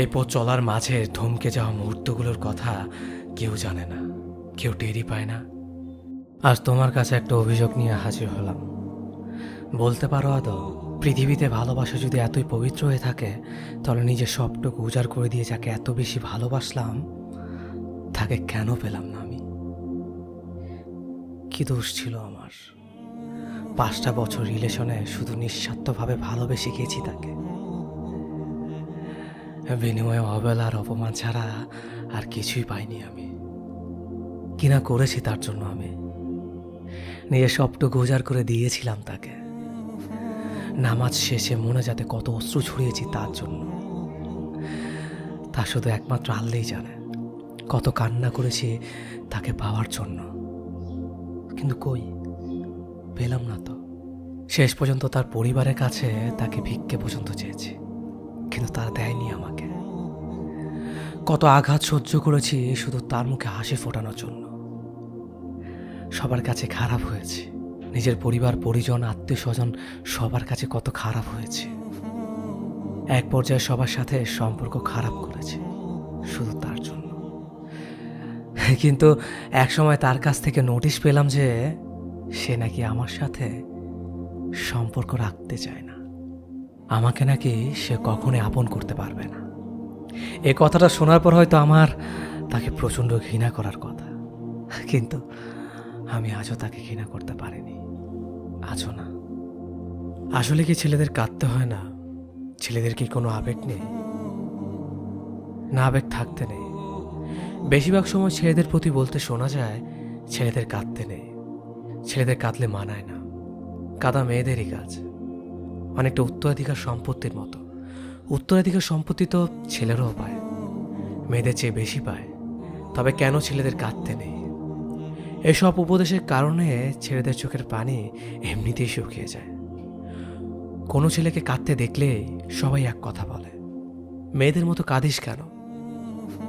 এই পথ চলার মাঝে থমকে যাওয়া মুহূর্তগুলোর কথা কেউ জানে না, কেউ টেরই পায় না। আজ তোমার কাছে একটা অভিযোগ নিয়ে হাজির হলাম। বলতে পারো আদৌ, পৃথিবীতে ভালোবাসা যদি এতই পবিত্র হয়ে থাকে, তাহলে নিজের সবটুকু উজাড় করে দিয়ে যাকে এত বেশি ভালোবাসলাম, তাকে কেন পেলাম না আমি? কি দোষ ছিল আমার? 5টা বছর রিলেশনে শুধু নিঃস্বার্থভাবে ভালোবেসে গেছি তাকে, বিনিময়ে অবহেলা আর অপমান ছাড়া আর কিছুই পাইনি আমি। কিনা করেছি তার জন্য আমি, নিজের সবটুকু উজাড় করে দিয়েছিলাম তাকে। নামাজ শেষে মনে যাতে কত অশ্রু ছড়িয়েছি তার জন্য, তা শুধু একমাত্র আল্লাহই জানে। কত কান্না করেছি তাকে পাওয়ার জন্য, কিন্তু কই পেলাম না তো। শেষ পর্যন্ত তার পরিবারের কাছে তাকে ভিক্ষে পর্যন্ত চেয়েছি, কিন্তু তারা দেয়নি আমাকে। কত আঘাত সহ্য করেছি শুধু তার মুখে হাসি ফোটানোর জন্য। সবার কাছে খারাপ হয়েছে, নিজের পরিবার পরিজন আত্মীয় স্বজন সবার কাছে কত খারাপ হয়েছে। এক পর্যায়ে সবার সাথে সম্পর্ক খারাপ করেছে শুধু তার জন্য। কিন্তু একসময় তার কাছ থেকে নোটিশ পেলাম যে সে নাকি আমার সাথে সম্পর্ক রাখতে চায় না, আমাকে নাকি সে কখনোই আপন করতে পারবে না। এই কথাটা শোনার পর হয়তো আমার তাকে প্রচণ্ড ঘৃণা করার কথা, কিন্তু আমি আজও তাকে ঘৃণা করতে পারিনি, আজও না। আসলে কি ছেলেদের কাঁদতে হয় না? ছেলেদের কি কোনো আবেগ নেই? না, আবেগ থাকতে নেই। বেশিরভাগ সময় ছেলেদের প্রতি বলতে শোনা যায় ছেলেদের কাঁদতে নেই, ছেলেদের কাঁদলে মানায় না। কাঁদা মেয়েদেরই কাজ, অনেকটা উত্তরাধিকার সম্পত্তির মতো। উত্তরাধিকার সম্পত্তি তো ছেলেরাও পায়, মেয়েদের চেয়ে বেশি পায়। তবে কেন ছেলেদের কাঁদতে নেই? এসব উপদেশের কারণে ছেলেদের চোখের পানি এমনিতেই শুকিয়ে যায়। কোনো ছেলেকে কাঁদতে দেখলেই সবাই এক কথা বলে, মেয়েদের মতো কাঁদিস কেন?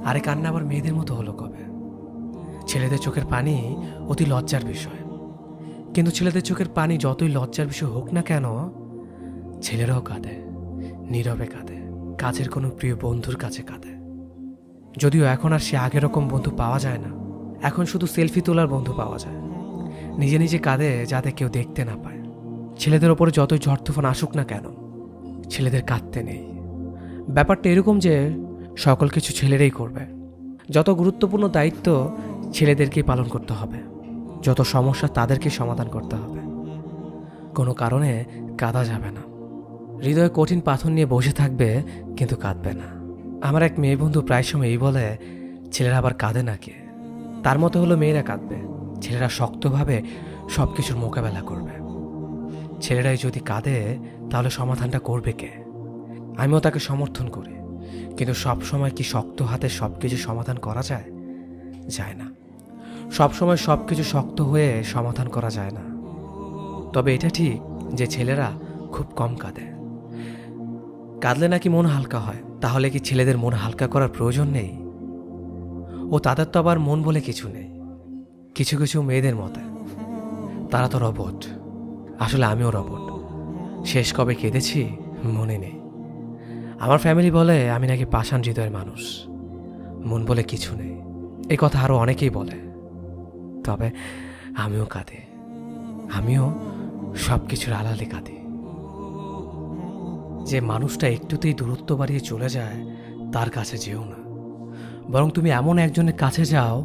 আরে কান্না আবার মেয়েদের মতো হলো কবে? ছেলেদের চোখের পানি অতি লজ্জার বিষয়, কিন্তু ছেলেদের চোখের পানি যতই লজ্জার বিষয় হোক না কেন, ছেলেরাও কাঁদে, নীরবে কাঁদে, কাছের কোনো প্রিয় বন্ধুর কাছে কাঁদে। যদিও এখন আর সে আগের রকম বন্ধু পাওয়া যায় না, এখন শুধু সেলফি তোলার বন্ধু পাওয়া যায়। নিজে নিজে কাঁদে যাতে কেউ দেখতে না পায়। ছেলেদের ওপরে যতই ঝড় তুফান আসুক না কেন, ছেলেদের কাঁদতে নেই। ব্যাপারটা এরকম যে সকল কিছু ছেলেরাই করবে। যত গুরুত্বপূর্ণ দায়িত্ব ছেলেদেরকেই পালন করতে হবে, যত সমস্যা তাদেরকে সমাধান করতে হবে। কোনো কারণে কাঁদা যাবে না। হৃদয়ে কঠিন পাথর নিয়ে বসে থাকবে কিন্তু কাঁদবে না। আমার এক মেয়ে বন্ধু প্রায় সময় এই বলে, ছেলেরা আবার কাঁদে নাকি? তার মতো হলো মেয়েরা কাঁদবে, ছেলেরা শক্তভাবে সব কিছুর মোকাবেলা করবে। ছেলেরাই যদি কাঁদে তাহলে সমাধানটা করবে কে? আমিও তাকে সমর্থন করি, কিন্তু সব সময় কি শক্ত হাতে সব কিছু সমাধান করা যায়? যায় না। সব সময় সব কিছু শক্ত হয়ে সমাধান করা যায় না। তবে এটা ঠিক যে ছেলেরা খুব কম কাঁদে। কাঁদলে নাকি মন হালকা হয়। তাহলে কি ছেলেদের মন হালকা করার প্রয়োজন নেই? ও তাদের তো আবার মন বলে কিছু নেই। কিছু কিছু মেয়েদের মতে তারা তো রোবট। আসলে আমিও রোবট। শেষ কবে কেঁদেছি মনে নেই। আমার ফ্যামিলি বলে আমি নাকি পাষাণ হৃদয়ের মানুষ, মন বলে কিছু নেই। এই কথা আরো অনেকেই বলে। তবে আমিও কাঁদি, আমিও সব কিছুর আড়ালে কাঁদি। যে মানুষটা একটুতেই দূরত্ব বাড়িয়ে চলে যায় তার কাছে যেও না, বরং তুমি এমন একজনের কাছে যাও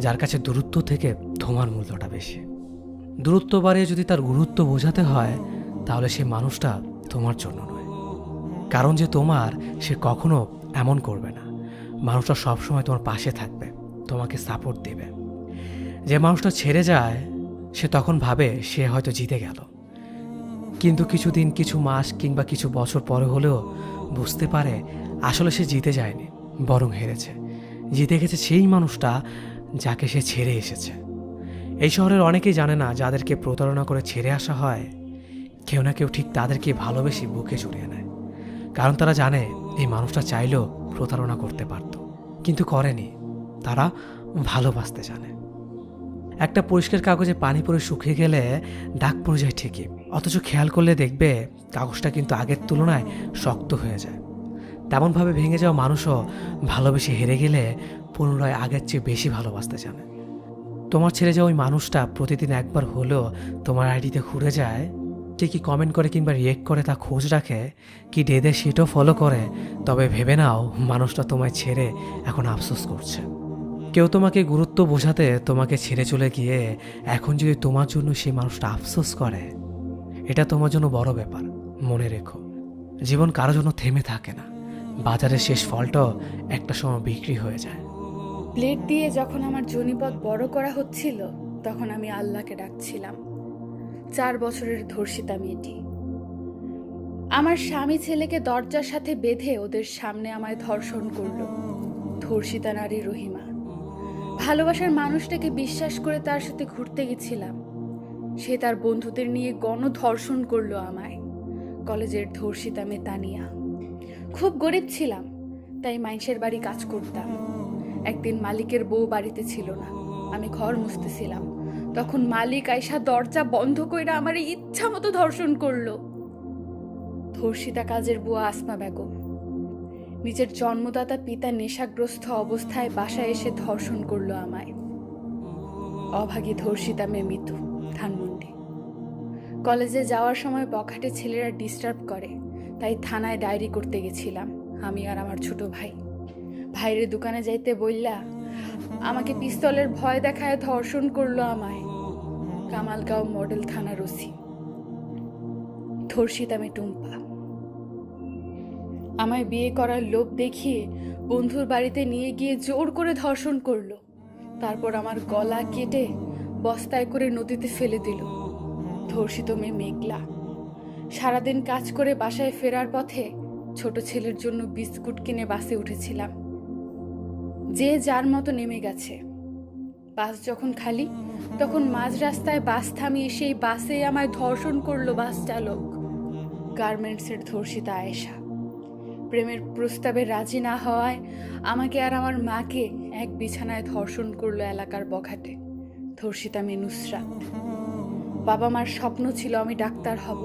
যার কাছে দূরত্ব থেকে তোমার মূল্যটা বেশি। দূরত্ব বাড়িয়ে যদি তার গুরুত্ব বোঝাতে হয়, তাহলে সে মানুষটা তোমার জন্য নয়। কারণ যে তোমার, সে কখনো এমন করবে না। মানুষটা সবসময় তোমার পাশে থাকবে, তোমাকে সাপোর্ট দেবে। যে মানুষটা ছেড়ে যায়, সে তখন ভাবে সে হয়তো জিতে গেল, কিন্তু কিছুদিন, কিছু মাস কিংবা কিছু বছর পরে হলেও বুঝতে পারে আসলে সে জিতে যায়নি, বরং হেরেছে। জিতে গেছে সেই মানুষটা যাকে সে ছেড়ে এসেছে। এই শহরের অনেকেই জানে না, যাদেরকে প্রতারণা করে ছেড়ে আসা হয়, কেউ না কেউ ঠিক তাদেরকে ভালোবেসে বুকে জড়িয়ে নেয়। কারণ তারা জানে এই মানুষটা চাইলেও প্রতারণা করতে পারত, কিন্তু করেনি। তারা ভালোবাসতে জানে। একটা পরিষ্কার কাগজে পানি পড়ে শুকিয়ে গেলে দাগ পড়ে যায় ঠিকই, অথচ খেয়াল করলে দেখবে কাগজটা কিন্তু আগের তুলনায় শক্ত হয়ে যায়। তেমনভাবে ভেঙে যাওয়া মানুষও ভালোবেসে হেরে গেলে পুনরায় আগের চেয়ে বেশি ভালোবাসতে জানে। তোমার ছেড়ে যাওয়া ওই মানুষটা প্রতিদিন একবার হলেও তোমার আইডিতে ঘুরে যায়, কি কমেন্ট করে কিংবা রিয়েক্ট করে তা খোঁজ রাখে, কি ডেদের সেটাও ফলো করে, তবে ভেবে নাও মানুষটা তোমায় ছেড়ে এখন আফসোস করছে। কেউ তোমাকে গুরুত্ব বোঝাতে তোমাকে ছেড়ে চলে গিয়ে এখন যদি তোমার জন্য সেই মানুষটা আফসোস করে, এটা তোমার জন্য বড় ব্যাপার। মনে রেখো, জীবন কারোর জন্য থেমে থাকে না। বাজারের শেষ ফলটাও একটা সময় বিক্রি হয়ে যায়। প্লেট দিয়ে যখন আমার জনিপদ বড় করা হচ্ছিল, তখন আমি আল্লাহকে ডাকছিলাম। 4 বছরের ধর্ষিতা মেয়েটি। আমার স্বামী ছেলেকে দরজার সাথে বেঁধে ওদের সামনে আমায় ধর্ষণ করলো। ধর্ষিতা নারী রহিমা। ভালোবাসার মানুষটাকে বিশ্বাস করে তার সাথে ঘুরতে গেছিলাম, সে তার বন্ধুদের নিয়ে গণধর্ষণ করলো আমায়। কলেজের ধর্ষিতা মেয়ে তানিয়া। খুব গরিব ছিলাম, তাই মাইনসের বাড়ি কাজ করতাম। একদিন মালিকের বউ বাড়িতে ছিল না, আমি ঘর মুছতেছিলাম। তখন মালিক আইসা দরজা বন্ধ কইরা আমার ইচ্ছা মতো ধর্ষণ করলো। ধর্ষিতা কাজের বুয়া আসমা বেগম। নিজের জন্মদাতা পিতা নেশাগ্রস্ত অবস্থায় বাসায় এসে ধর্ষণ করলো আমায়। অভাগী ধর্ষিতা মেয়ে মিতু, ধানমন্ডি। কলেজে যাওয়ার সময় বখাটে ছেলেরা ডিস্টার্ব করে, তাই থানায় ডায়েরি করতে গেছিলাম আমি আর আমার ছোট ভাই। ভাইরে দোকানে যাইতে বললা আমাকে পিস্তলের ভয় দেখায় ধর্ষণ করলো আমায়। কামালগাঁও মডেল থানার ওসি। ধর্ষিতা মেয়ে টুম্পা। আমায় বিয়ে করার লোভ দেখিয়ে বন্ধুর বাড়িতে নিয়ে গিয়ে জোর করে ধর্ষণ করলো। তারপর আমার গলা কেটে বস্তায় করে নদীতে ফেলে দিল। ধর্ষিত মেয়ে মেঘলা। সারাদিন কাজ করে বাসায় ফেরার পথে ছোট ছেলের জন্য বিস্কুট কিনে বাসে উঠেছিলাম। যে যার মতো নেমে গেছে। বাস যখন খালি, তখন মাঝ রাস্তায় বাস থামিয়ে সেই বাসে আমায় ধর্ষণ করলো বাস চালক। গার্মেন্টসের ধর্ষিতা আয়েশা। প্রেমের প্রস্তাবে রাজি না হওয়ায় আমাকে আর আমার মাকে এক বিছানায় ধর্ষণ করলো এলাকার বখাটে। ধর্ষিতা মেয়ে নুসরাত। বাবা মার স্বপ্ন ছিল আমি ডাক্তার হব,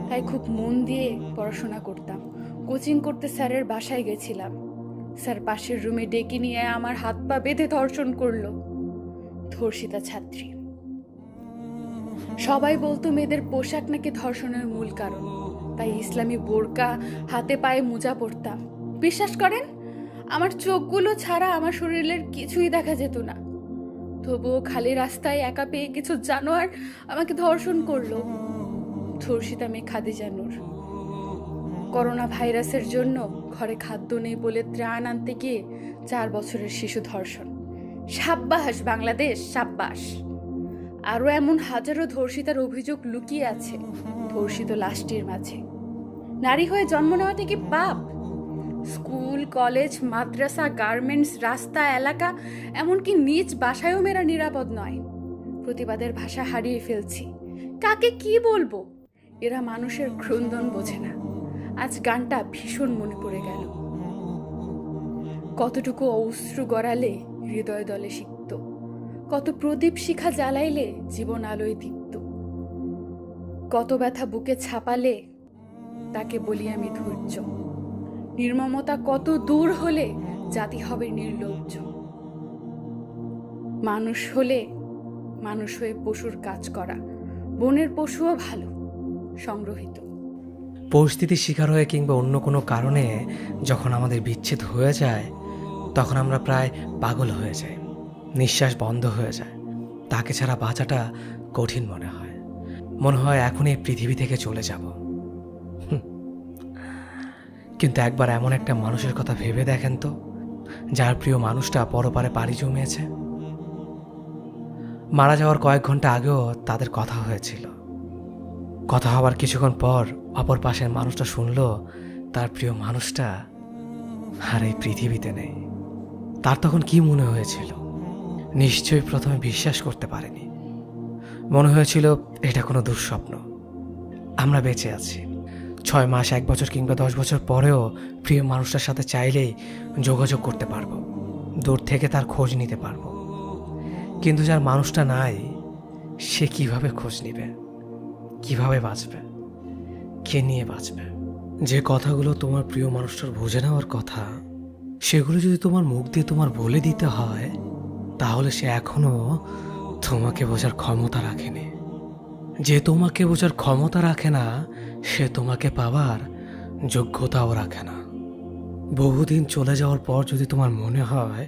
তাই খুব মন দিয়ে পড়াশোনা করতাম। কোচিং করতে স্যারের বাসায় গেছিলাম। স্যার পাশের রুমে ডেকে নিয়ে আমার হাত পা বেঁধে ধর্ষণ করলো। ধর্ষিতা ছাত্রী। সবাই বলতো মেয়েদের পোশাক নাকি ধর্ষণের মূল কারণ, তাই ইসলামী বোরকা হাতে পায়ে মোজা পরতাম। বিশ্বাস করেন, আমার চোখগুলো ছাড়া আমার শরীরের কিছুই দেখা যেত না। তবুও খালি রাস্তায় একা পেয়ে কিছু জানোয়ার আমাকে ধর্ষণ করলো। ধর্ষিতা মেয়ে খাদিজা নূর। করোনা ভাইরাসের জন্য ঘরে খাদ্য নেই বলে ত্রাণ আনতে গিয়ে 4 বছরের শিশু ধর্ষণ। সাব্বাস বাংলাদেশ, সাব্বাস। আরো এমন হাজারো ধর্ষিতার অভিযোগ লুকিয়ে আছে ধর্ষিত লাশটির মাঝে। নারী হয়ে জন্ম নেওয়াটা কি পাপ? স্কুল, কলেজ, মাদ্রাসা, গার্মেন্টস, রাস্তা, এলাকা, এমনকি নিজ বাসায়ও মেয়েরা নিরাপদ নয়। প্রতিবাদের ভাষা হারিয়ে ফেলছি। কাকে কি বলবো? এরা মানুষের ক্রন্দন বোঝে না। আজ গানটা ভীষণ মনে পড়ে গেল। কতটুকু অশ্রু গড়ালে হৃদয় দলে সিক্ত, কত প্রদীপ শিখা জ্বালাইলে জীবন আলোয় দীপ্ত, কত ব্যথা বুকে ছাপালে তাকে বলি আমি ধৈর্য। নির্মমতা কত দূর হলে জাতি হবে নির্লজ্জ। মানুষ হলে মানুষ হয়ে পশুর কাজ করা, বনের পশুও ভালো। সংগ্রহীত। পরিস্থিতির শিকার হয়ে কিংবা অন্য কোনো কারণে যখন আমাদের বিচ্ছেদ হয়ে যায়, তখন আমরা প্রায় পাগল হয়ে যাই, নিঃশ্বাস বন্ধ হয়ে যায়। তাকে ছাড়া বাঁচাটা কঠিন মনে হয়। মনে হয় এখন এই পৃথিবী থেকে চলে যাব। কিন্তু একবার এমন একটা মানুষের কথা ভেবে দেখেন তো, যার প্রিয় মানুষটা পরপারে পাড়ি জমিয়েছে। মারা যাওয়ার কয়েক ঘন্টা আগেও তাদের কথা হয়েছিল। কথা হবার কিছুক্ষণ পর অপর পাশের মানুষটা শুনল তার প্রিয় মানুষটা আর এই পৃথিবীতে নেই। তার তখন কি মনে হয়েছিল? নিশ্চয়ই প্রথমে বিশ্বাস করতে পারেনি। মনে হয়েছিল এটা কোনো দুঃস্বপ্ন। আমরা বেঁচে আছি, 6 মাস, 1 বছর কিংবা 10 বছর পরেও প্রিয় মানুষটার সাথে চাইলেই যোগাযোগ করতে পারবো, দূর থেকে তার খোঁজ নিতে পারবো। কিন্তু যার মানুষটা নাই, সে কিভাবে খোঁজ নিবে? কিভাবে বাঁচবে? কে নিয়ে বাঁচবে? যে কথাগুলো তোমার প্রিয় মানুষটার বুঝে নেওয়ার কথা, সেগুলো যদি তোমার মুখ দিয়ে তোমার বলে দিতে হয়, তাহলে সে এখনো তোমাকে বোঝার ক্ষমতা রাখেনি। যে তোমাকে বোঝার ক্ষমতা রাখে না, সে তোমাকে পাওয়ার যোগ্যতাও রাখে না। বহুদিন চলে যাওয়ার পর যদি তোমার মনে হয়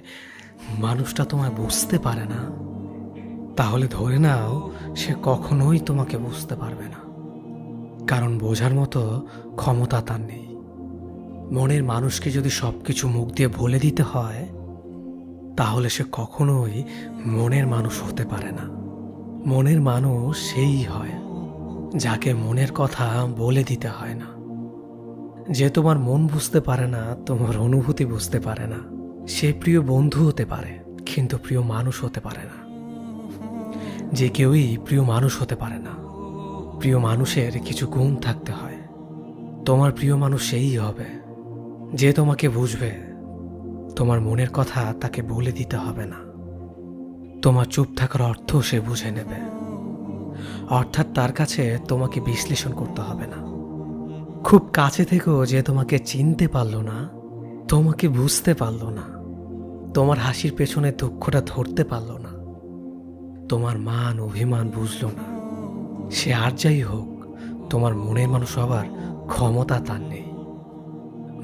মানুষটা তোমায় বুঝতে পারে না, তাহলে ধরে নাও সে কখনোই তোমাকে বুঝতে পারবে না। কারণ বোঝার মতো ক্ষমতা তার নেই। মনের মানুষকে যদি সবকিছু মুখ দিয়ে বলে দিতে হয়, তাহলে সে কখনোই মনের মানুষ হতে পারে না। মনের মানুষ সেই হয় যাকে মনের কথা বলে দিতে হয় না। যে তোমার মন বুঝতে পারে না, তোমার অনুভূতি বুঝতে পারে না, সে প্রিয় বন্ধু হতে পারে কিন্তু প্রিয় মানুষ হতে পারে না। যে কেউই প্রিয় মানুষ হতে পারে না। প্রিয় মানুষের কিছু গুণ থাকতে হয়। তোমার প্রিয় মানুষ সেই হবে যে তোমাকে বুঝবে। তোমার মনের কথা তাকে বলে দিতে হবে না। তোমার চুপ থাকার অর্থ সে বুঝে নেবে। অর্থাৎ তার কাছে তোমাকে বিশ্লেষণ করতে হবে না। খুব কাছে থেকেও যে তোমাকে চিনতে পারলো না, তোমাকে বুঝতে পারলো না, তোমার হাসির পেছনে দুঃখটা ধরতে পারলো না, তোমার মান অভিমান বুঝলো না, সে আর যাই হোক, তোমার মনের মানুষ হবার ক্ষমতা তার নেই।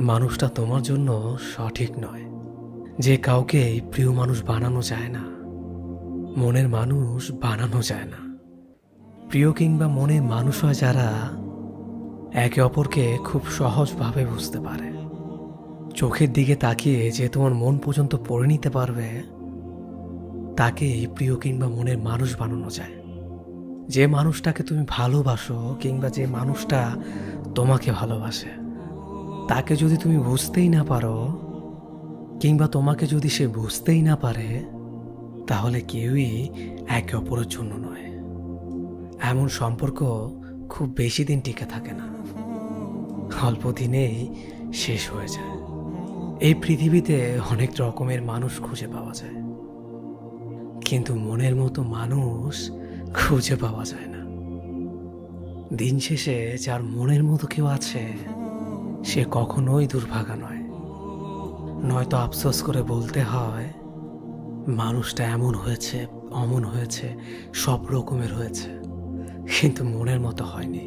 মানুষটা তোমার জন্য সঠিক নয়। যে কাউকে প্রিয় মানুষ বানানো যায় না, মনের মানুষ বানানো যায় না। প্রিয় কিংবা মনের মানুষ হয় যারা একে অপরকে খুব সহজভাবে বুঝতে পারে। চোখের দিকে তাকিয়ে যে তোমার মন পর্যন্ত পড়ে নিতে পারবে, তাকেই প্রিয় কিংবা মনের মানুষ বানানো যায়। যে মানুষটাকে তুমি ভালোবাসো কিংবা যে মানুষটা তোমাকে ভালোবাসে, তাকে যদি তুমি বুঝতেই না পারো কিংবা তোমাকে যদি সে বুঝতেই না পারে, তাহলে কেউই একে অপরের জন্য নয়। এমন সম্পর্ক খুব বেশি দিন টিকে থাকে না, অল্প দিনেই শেষ হয়ে যায়। এই পৃথিবীতে অনেক রকমের মানুষ খুঁজে পাওয়া যায়, কিন্তু মনের মতো মানুষ খুঁজে পাওয়া যায় না। দিন শেষে যার মনের মতো কেউ আছে, সে কখনোই দুর্ভাগা নয়। নয়তো আফসোস করে বলতে হয় মানুষটা এমন হয়েছে, অমন হয়েছে, সব রকমের হয়েছে, কিন্তু মনের মতো হয়নি।